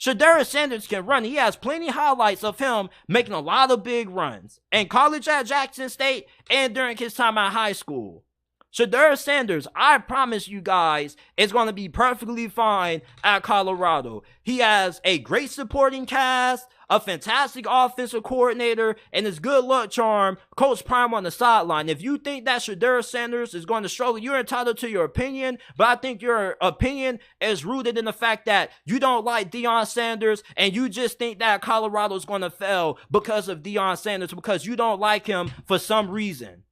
Shedeur Sanders can run. He has plenty highlights of him making a lot of big runs in college at Jackson State and during his time at high school. Shedeur Sanders, I promise you guys, is going to be perfectly fine at Colorado. He has a great supporting cast, a fantastic offensive coordinator, and his good luck charm, Coach Prime on the sideline. If you think that Shedeur Sanders is going to struggle, you're entitled to your opinion, but I think your opinion is rooted in the fact that you don't like Deion Sanders, and you just think that Colorado is going to fail because of Deion Sanders, because you don't like him for some reason.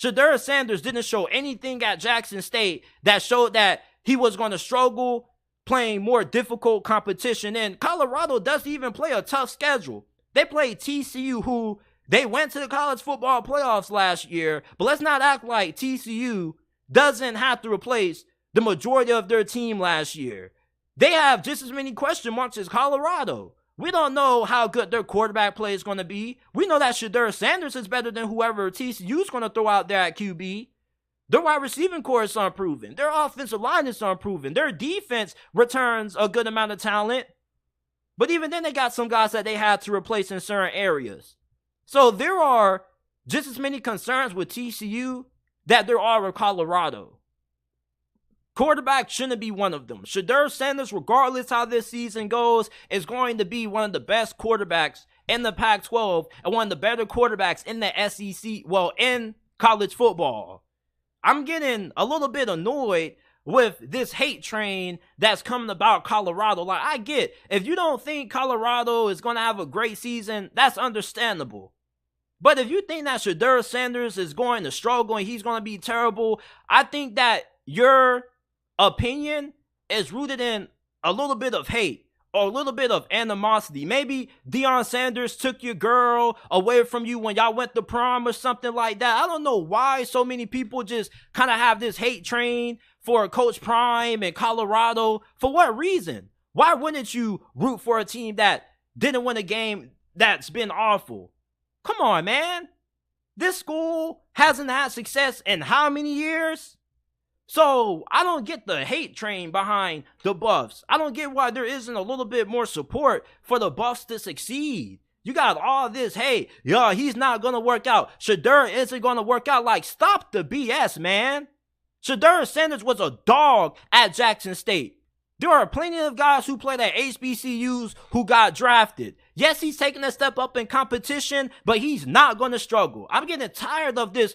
Shedeur Sanders didn't show anything at Jackson State that showed that he was going to struggle playing more difficult competition. And Colorado doesn't even play a tough schedule. They played TCU, who they went to the college football playoffs last year. But let's not act like TCU doesn't have to replace the majority of their team last year. They have just as many question marks as Colorado. We don't know how good their quarterback play is going to be. We know that Shedeur Sanders is better than whoever TCU is going to throw out there at QB. Their wide receiving core is unproven. Their offensive line is unproven. Their defense returns a good amount of talent. But even then, they got some guys that they had to replace in certain areas. So there are just as many concerns with TCU that there are with Colorado. Quarterback shouldn't be one of them. Shedeur Sanders, regardless how this season goes, is going to be one of the best quarterbacks in the Pac-12 and one of the better quarterbacks in the SEC, well, in college football. I'm getting a little bit annoyed with this hate train that's coming about Colorado. Like, I get, if you don't think Colorado is going to have a great season, that's understandable. But if you think that Shedeur Sanders is going to struggle and he's going to be terrible, I think that your opinion is rooted in a little bit of hate or a little bit of animosity. Maybe Deion Sanders took your girl away from you when y'all went to prom or something like that. I don't know why so many people just kind of have this hate train for Coach Prime in Colorado. For what reason? Why wouldn't you root for a team that didn't win a game that's been awful? Come on, man. This school hasn't had success in how many years? So I don't get the hate train behind the Buffs. I don't get why there isn't a little bit more support for the Buffs to succeed. You got all this, hey, he's not going to work out. Shedeur isn't going to work out. Like, stop the BS, man. Shedeur Sanders was a dog at Jackson State. There are plenty of guys who played at HBCUs who got drafted. Yes, he's taking a step up in competition, but he's not going to struggle. I'm getting tired of this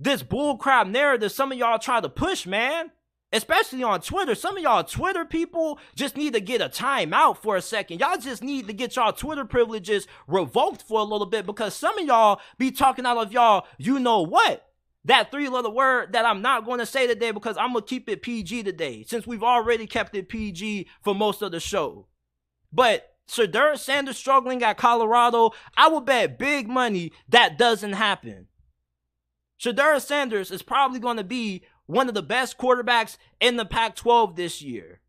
bullcrap narrative some of y'all try to push, man. especially on Twitter. Some of y'all Twitter people just need to get a timeout for a second. Y'all just need to get y'all Twitter privileges revoked for a little bit, because some of y'all be talking out of y'all, you know what? That three-letter word that I'm not going to say today, because I'm going to keep it PG today, since we've already kept it PG for most of the show. But Shedeur Sanders struggling at Colorado, I will bet big money that doesn't happen. Shedeur Sanders is probably going to be one of the best quarterbacks in the Pac-12 this year.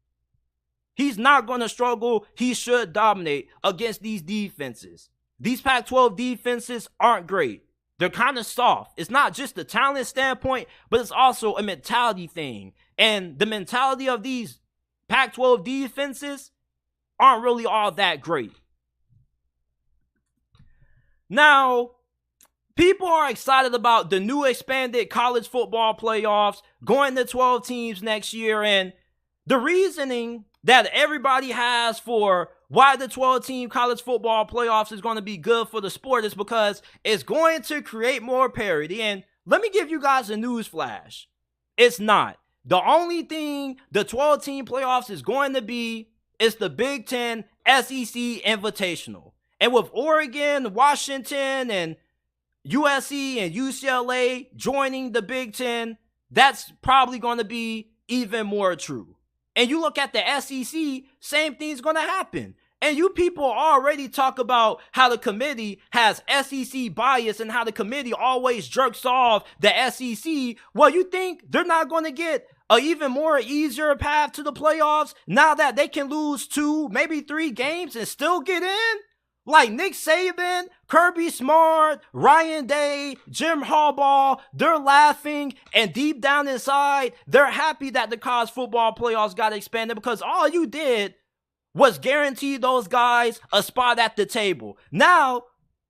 He's not going to struggle. He should dominate against these defenses. These Pac-12 defenses aren't great. They're kind of soft. It's not just the talent standpoint, but it's also a mentality thing. And the mentality of these Pac-12 defenses aren't really all that great. Now, people are excited about the new expanded college football playoffs, going to 12 teams next year, and the reasoning that everybody has for why the 12-team college football playoffs is going to be good for the sport is because it's going to create more parity. And let me give you guys a news flash. It's not. The only thing the 12-team playoffs is going to be is the Big Ten SEC Invitational. And with Oregon, Washington, and USC and UCLA joining the Big Ten, that's probably going to be even more true. And you look at the SEC, same thing's going to happen. And you people already talk about how the committee has SEC bias and how the committee always jerks off the SEC. Well, you think they're not going to get an even more easier path to the playoffs now that they can lose 2, maybe 3 games and still get in? Like Nick Saban, Kirby Smart, Ryan Day, Jim Harbaugh, they're laughing, and deep down inside, they're happy that the college football playoffs got expanded, because all you did was guarantee those guys a spot at the table. Now,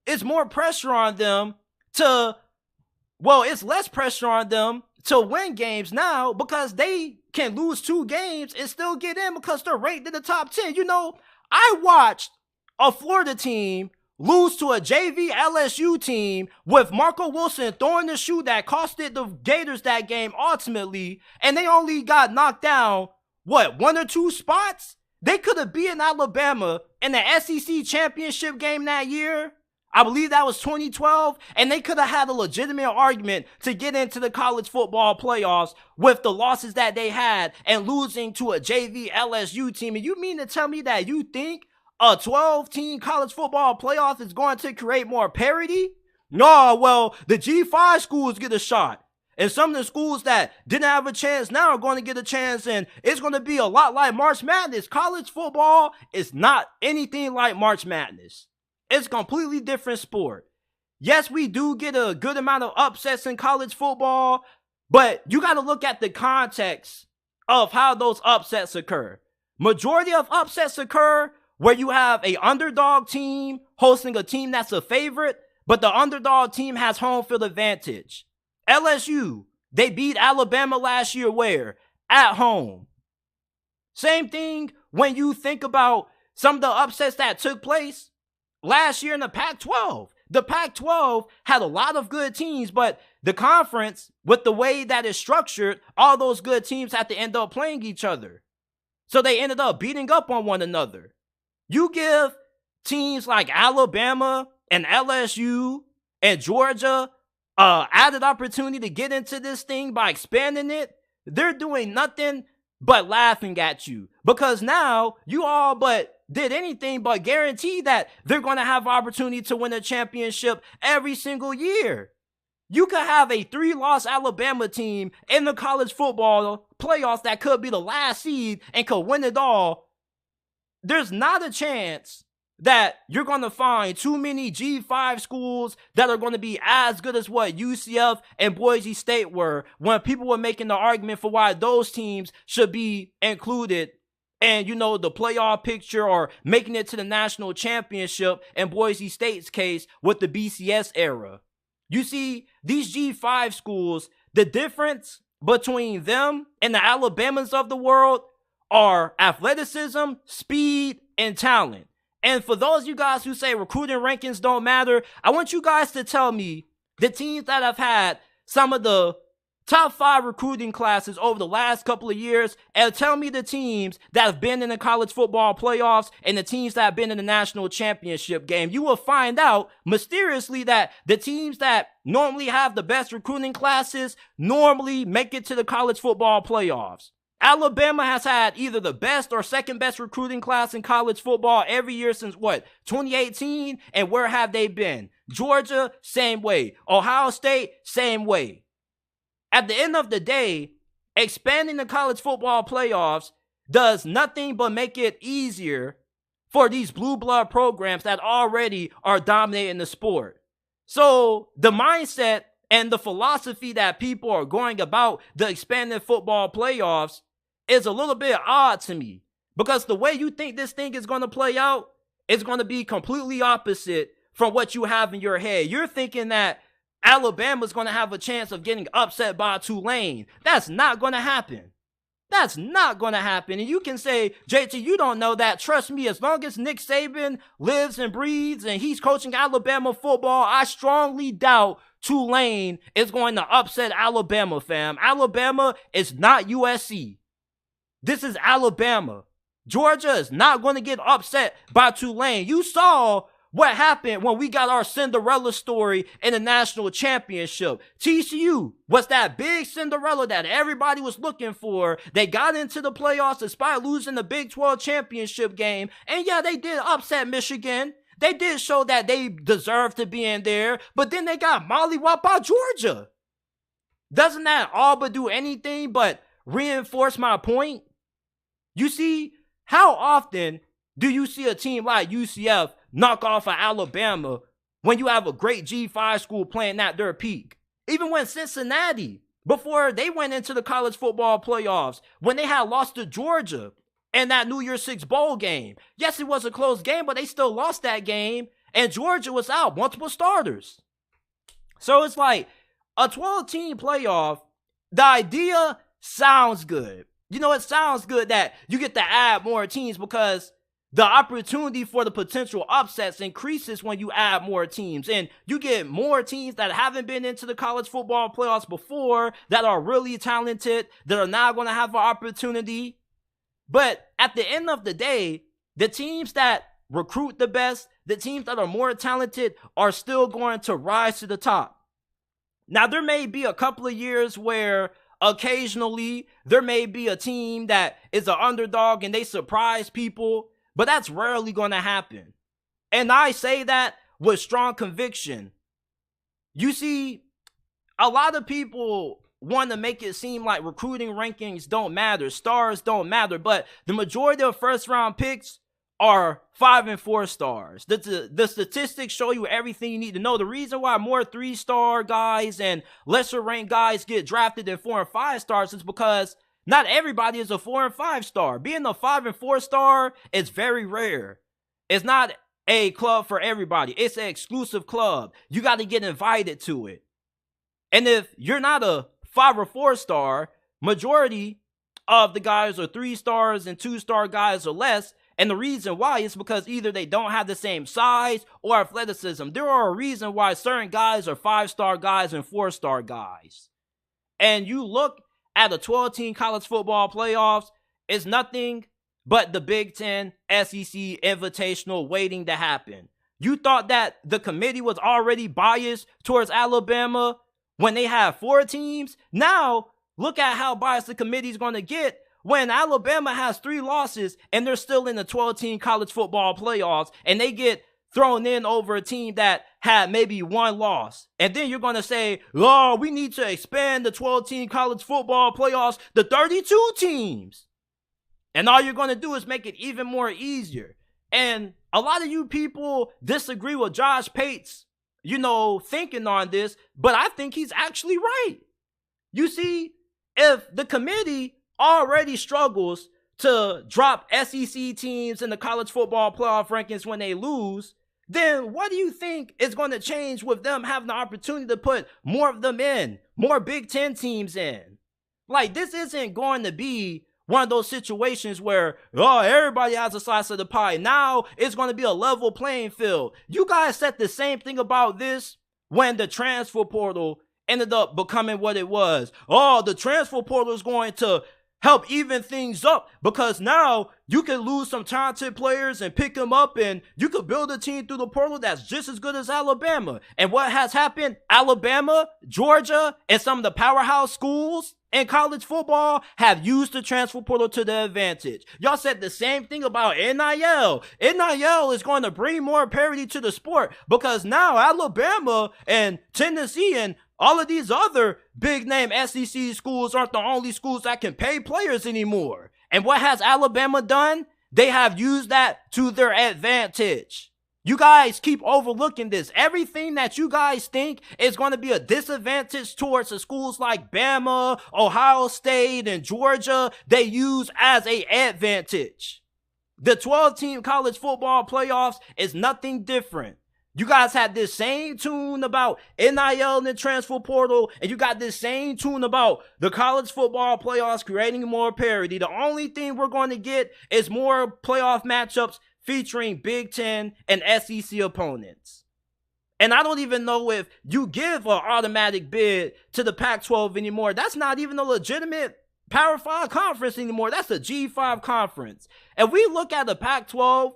it's more pressure on them it's less pressure on them to win games now, because they can lose 2 games and still get in because they're ranked in the top 10. You know, I watched a Florida team lose to a JV LSU team with Marco Wilson throwing the shoe that costed the Gators that game ultimately, and they only got knocked down, 1 or 2 spots? They could have beaten Alabama in the SEC championship game that year. I believe that was 2012, and they could have had a legitimate argument to get into the college football playoffs with the losses that they had and losing to a JV LSU team. And you mean to tell me that you think a 12-team college football playoff is going to create more parity? No, well, the G5 schools get a shot. And some of the schools that didn't have a chance now are going to get a chance, and it's going to be a lot like March Madness. College football is not anything like March Madness. It's a completely different sport. Yes, we do get a good amount of upsets in college football, but you got to look at the context of how those upsets occur. Majority of upsets occur where you have a underdog team hosting a team that's a favorite, but the underdog team has home field advantage. LSU, they beat Alabama last year where? At home. Same thing when you think about some of the upsets that took place last year in the Pac-12. The Pac-12 had a lot of good teams, but the conference, with the way that it's structured, all those good teams had to end up playing each other. So they ended up beating up on one another. You give teams like Alabama and LSU and Georgia added opportunity to get into this thing by expanding it, they're doing nothing but laughing at you, because now you all but did anything but guarantee that they're going to have opportunity to win a championship every single year. You could have a 3-loss Alabama team in the college football playoffs that could be the last seed and could win it all. There's not a chance that you're going to find too many G5 schools that are going to be as good as what UCF and Boise State were when people were making the argument for why those teams should be included and, you know, the playoff picture or making it to the national championship in Boise State's case with the BCS era. You see, these G5 schools, the difference between them and the Alabamas of the world are athleticism, speed, and talent. And for those of you guys who say recruiting rankings don't matter, I want you guys to tell me the teams that have had some of the top 5 recruiting classes over the last couple of years and tell me the teams that have been in the college football playoffs and the teams that have been in the national championship game. You will find out mysteriously that the teams that normally have the best recruiting classes normally make it to the college football playoffs. Alabama has had either the best or second best recruiting class in college football every year since 2018? And where have they been? Georgia, same way. Ohio State, same way. At the end of the day, expanding the college football playoffs does nothing but make it easier for these blue blood programs that already are dominating the sport. So the mindset and the philosophy that people are going about the expanded football playoffs is a little bit odd to me, because the way you think this thing is going to play out is going to be completely opposite from what you have in your head. You're thinking that Alabama's going to have a chance of getting upset by Tulane. That's not going to happen. That's not going to happen. And you can say, JT, you don't know that. Trust me, as long as Nick Saban lives and breathes and he's coaching Alabama football, I strongly doubt Tulane is going to upset Alabama, fam. Alabama is not USC. This is Alabama. Georgia is not going to get upset by Tulane. You saw what happened when we got our Cinderella story in the national championship. TCU was that big Cinderella that everybody was looking for. They got into the playoffs despite losing the Big 12 championship game. And yeah, they did upset Michigan. They did show that they deserved to be in there. But then they got mollywopped by Georgia. Doesn't that all but do anything but reinforce my point? You see, how often do you see a team like UCF knock off of Alabama when you have a great G5 school playing at their peak? Even when Cincinnati, before they went into the college football playoffs, when they had lost to Georgia in that New Year's Six bowl game. Yes, it was a close game, but they still lost that game, and Georgia was out, multiple starters. So it's like a 12-team playoff, the idea sounds good. You know, it sounds good that you get to add more teams because the opportunity for the potential upsets increases when you add more teams, and you get more teams that haven't been into the college football playoffs before, that are really talented, that are now going to have an opportunity. But at the end of the day, the teams that recruit the best, the teams that are more talented, are still going to rise to the top. Now, there may be a couple of years where occasionally there may be a team that is an underdog and they surprise people, but that's rarely going to happen. And I say that with strong conviction. You see, a lot of people want to make it seem like recruiting rankings don't matter, stars don't matter, but the majority of first round picks are 5 and 4 stars. The statistics show you everything you need to know. The reason why more 3-star guys and lesser ranked guys get drafted than 4 and 5 stars is because not everybody is a 4 and 5 star. Being a 5 and 4 star is very rare. It's not a club for everybody. It's an exclusive club. You got to get invited to it. And if you're not a 5 or 4 star, majority of the guys are 3 stars and 2-star guys or less. And the reason why is because either they don't have the same size or athleticism. There are a reason why certain guys are 5-star guys and 4-star guys. And you look at the 12-team college football playoffs, it's nothing but the Big Ten SEC Invitational waiting to happen. You thought that the committee was already biased towards Alabama when they have 4 teams? Now, look at how biased the committee is going to get when Alabama has 3 losses and they're still in the 12-team college football playoffs, and they get thrown in over a team that had maybe 1 loss. And then you're going to say, oh, we need to expand the 12-team college football playoffs to 32 teams. And all you're going to do is make it even more easier. And a lot of you people disagree with Josh Pate's, thinking on this, but I think he's actually right. You see, if the committee already struggles to drop SEC teams in the college football playoff rankings when they lose, then what do you think is going to change with them having the opportunity to put more of them in, more Big Ten teams in? Like, this isn't going to be one of those situations where, everybody has a slice of the pie. Now it's going to be a level playing field. You guys said the same thing about this when the transfer portal ended up becoming what it was. Oh, the transfer portal is going to help even things up because now you can lose some talented players and pick them up, and you could build a team through the portal that's just as good as Alabama. And what has happened? Alabama, Georgia, and some of the powerhouse schools in college football have used the transfer portal to their advantage. Y'all said the same thing about NIL. NIL is going to bring more parity to the sport because now Alabama and Tennessee and all of these other big name SEC schools aren't the only schools that can pay players anymore. And what has Alabama done? They have used that to their advantage. You guys keep overlooking this. Everything that you guys think is going to be a disadvantage towards the schools like Bama, Ohio State, and Georgia, they use as an advantage. The 12-team college football playoffs is nothing different. You guys had this same tune about NIL and the transfer portal, and you got this same tune about the college football playoffs creating more parity. The only thing we're going to get is more playoff matchups featuring Big Ten and SEC opponents. And I don't even know if you give an automatic bid to the Pac-12 anymore. That's not even a legitimate Power 5 conference anymore. That's a G5 conference. If we look at the Pac-12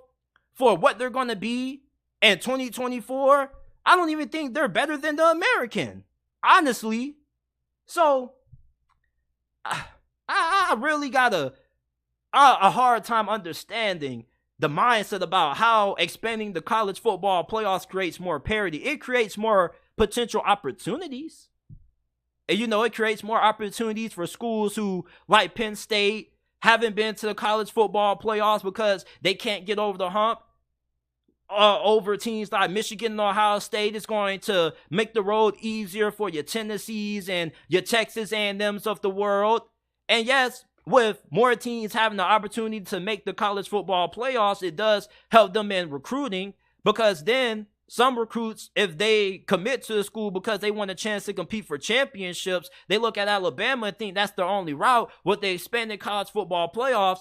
for what they're going to be in 2024, I don't even think they're better than the American, honestly. So, I really got a hard time understanding the mindset about how expanding the college football playoffs creates more parity. It creates more potential opportunities. And, you know, it creates more opportunities for schools who, like Penn State, haven't been to the college football playoffs because they can't get over the hump. Over teams like Michigan and Ohio State. Is going to make the road easier for your Tennessees and your Texas A&Ms of the world. And yes, with more teams having the opportunity to make the college football playoffs, it does help them in recruiting, because then some recruits, if they commit to the school because they want a chance to compete for championships, they look at Alabama and think that's their only route. With the expanded college football playoffs,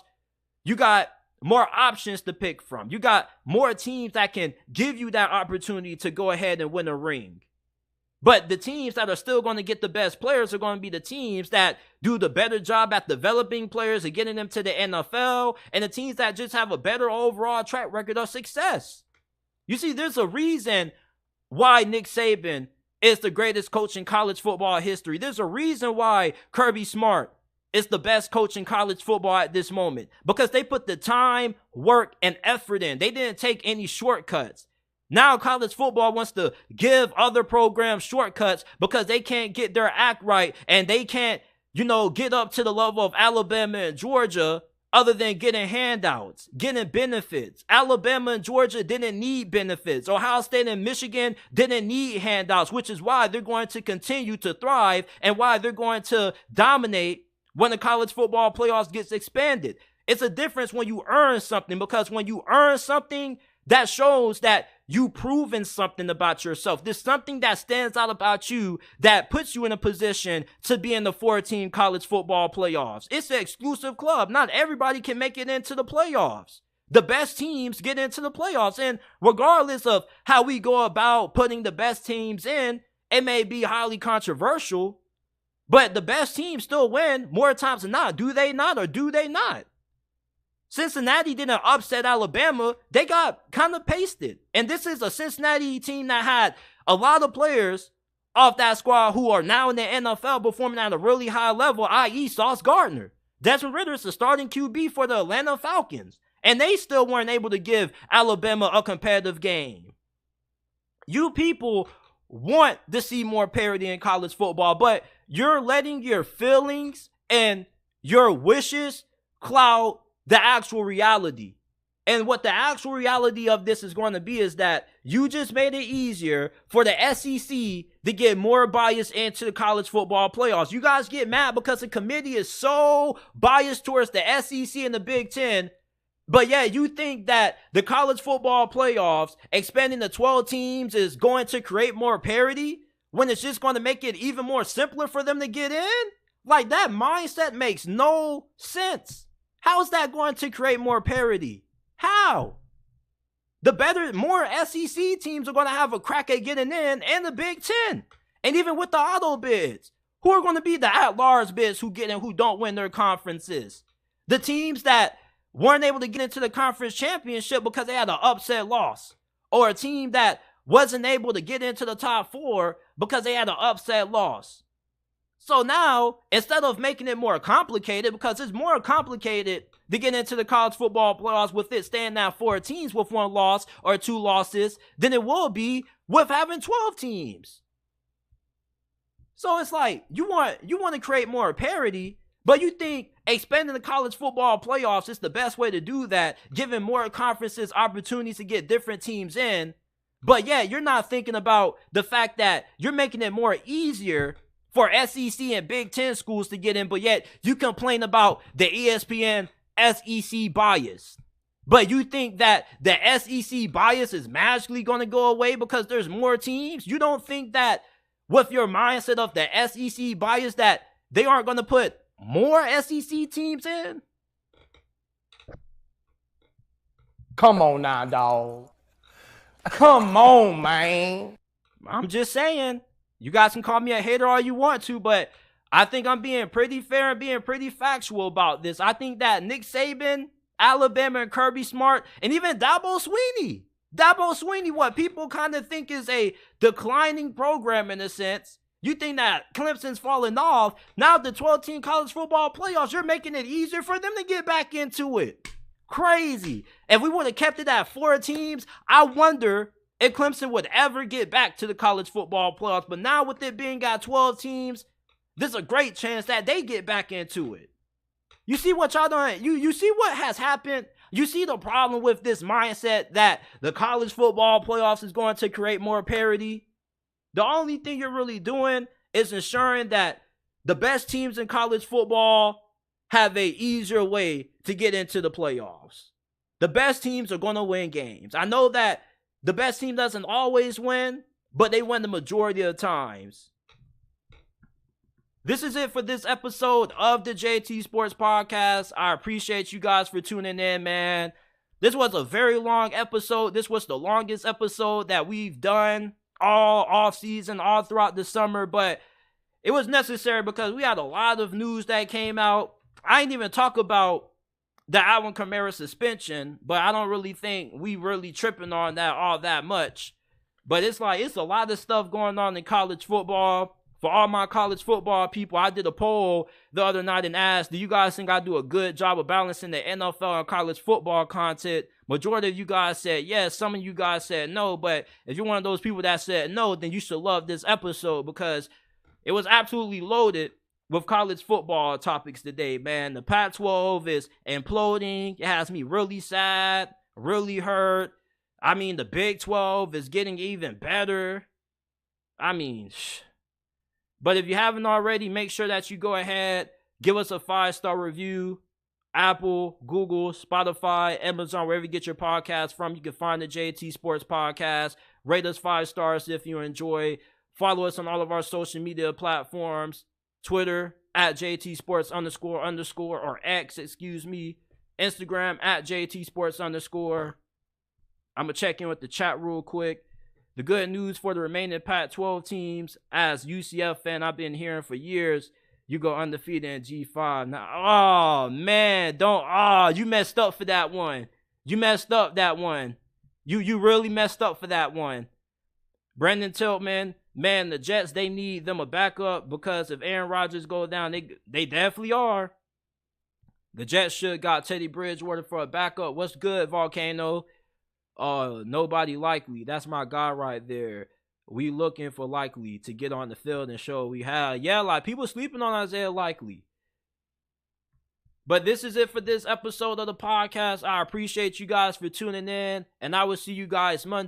you got more options to pick from. You got more teams that can give you that opportunity to go ahead and win a ring. But the teams that are still going to get the best players are going to be the teams that do the better job at developing players and getting them to the NFL, and the teams that just have a better overall track record of success. You see, there's a reason why Nick Saban is the greatest coach in college football history. There's a reason why Kirby Smart is the best coach in college football at this moment, because they put the time, work, and effort in. They didn't take any shortcuts. Now college football wants to give other programs shortcuts because they can't get their act right, and they can't, get up to the level of Alabama and Georgia other than getting handouts, getting benefits. Alabama and Georgia didn't need benefits. Ohio State and Michigan didn't need handouts, which is why they're going to continue to thrive and why they're going to dominate when the college football playoffs gets expanded. It's a difference when you earn something, because when you earn something, that shows that you proven something about yourself. There's something that stands out about you that puts you in a position to be in the 14 college football playoffs. It's an exclusive club. Not everybody can make it into the playoffs. The best teams get into the playoffs. And regardless of how we go about putting the best teams in, it may be highly controversial, but the best teams still win more times than not. Do they not, or do they not? Cincinnati didn't upset Alabama. They got kind of pasted. And this is a Cincinnati team that had a lot of players off that squad who are now in the NFL performing at a really high level, i.e. Sauce Gardner. Desmond Ridder is the starting QB for the Atlanta Falcons. And they still weren't able to give Alabama a competitive game. You people want to see more parity in college football, but you're letting your feelings and your wishes cloud the actual reality. And what the actual reality of this is going to be is that you just made it easier for the SEC to get more bias into the college football playoffs. You guys get mad because the committee is so biased towards the SEC and the Big Ten. But yeah, you think that the college football playoffs, expanding the 12 teams, is going to create more parity when it's just going to make it even more simpler for them to get in? Like, that mindset makes no sense. How is that going to create more parity? How? More SEC teams are going to have a crack at getting in, and the Big Ten. And even with the auto bids, who are going to be the at-large bids who get in, who don't win their conferences? The teams that weren't able to get into the conference championship because they had an upset loss, or a team that wasn't able to get into the top 4 because they had an upset loss. So now, instead of making it more complicated, because it's more complicated to get into the college football playoffs with it staying at 4 teams with 1 loss or 2 losses than it will be with having 12 teams. So it's like, you want to create more parity, but you think expanding the college football playoffs is the best way to do that, giving more conferences opportunities to get different teams in. But yeah, you're not thinking about the fact that you're making it more easier for SEC and Big Ten schools to get in, but yet you complain about the ESPN SEC bias. But you think that the SEC bias is magically going to go away because there's more teams? You don't think that with your mindset of the SEC bias that they aren't going to put more SEC teams in? Come on now, dog. Come on, man. I'm just saying. You guys can call me a hater all you want to, but I think I'm being pretty fair and being pretty factual about this. I think that Nick Saban, Alabama, and Kirby Smart, and even Dabo Swinney, what people kind of think is a declining program in a sense. You think that Clemson's falling off. Now the 12-team college football playoffs, you're making it easier for them to get back into it. Crazy. If we would have kept it at 4 teams, I wonder if Clemson would ever get back to the college football playoffs. But now with it being at 12 teams, there's a great chance that they get back into it. You see what y'all done? You see what has happened? You see the problem with this mindset that the college football playoffs is going to create more parity? The only thing you're really doing is ensuring that the best teams in college football have a easier way to get into the playoffs. The best teams are going to win games. I know that the best team doesn't always win, but they win the majority of the times. This is it for this episode of the JT Sports Podcast. I appreciate you guys for tuning in, man. This was a very long episode. This was the longest episode that we've done all off season, all throughout the summer, but it was necessary because we had a lot of news that came out. I ain't even talk about the Alvin Kamara suspension, but I don't really think we really tripping on that all that much. But it's like, it's a lot of stuff going on in college football. For all my college football people, I did a poll the other night and asked, do you guys think I do a good job of balancing the NFL and college football content? Majority of you guys said yes. Some of you guys said no. But if you're one of those people that said no, then you should love this episode because it was absolutely loaded with college football topics today, man. The Pac-12 is imploding. It has me really sad, really hurt. I mean, the Big 12 is getting even better. I mean, But if you haven't already, make sure that you go ahead, give us a 5-star review. Apple, Google, Spotify, Amazon, wherever you get your podcast from, you can find the JT Sports Podcast. Rate us 5 stars if you enjoy. Follow us on all of our social media platforms. Twitter, at JT Sports __ or X, Instagram, at JT Sports _. I'm going to check in with the chat real quick. The good news for the remaining Pac-12 teams, as UCF fan I've been hearing for years, you go undefeated in G5. Now, oh, man, you messed up for that one. You messed up that one. You really messed up for that one. Brendan Tiltman, man, the Jets, they need them a backup because if Aaron Rodgers go down, they definitely are. The Jets should got Teddy Bridgewater for a backup. What's good, Volcano? Nobody Likely. That's my guy right there. We looking for Likely to get on the field and show we have. Yeah, like people sleeping on Isaiah Likely. But this is it for this episode of the podcast. I appreciate you guys for tuning in, and I will see you guys Monday.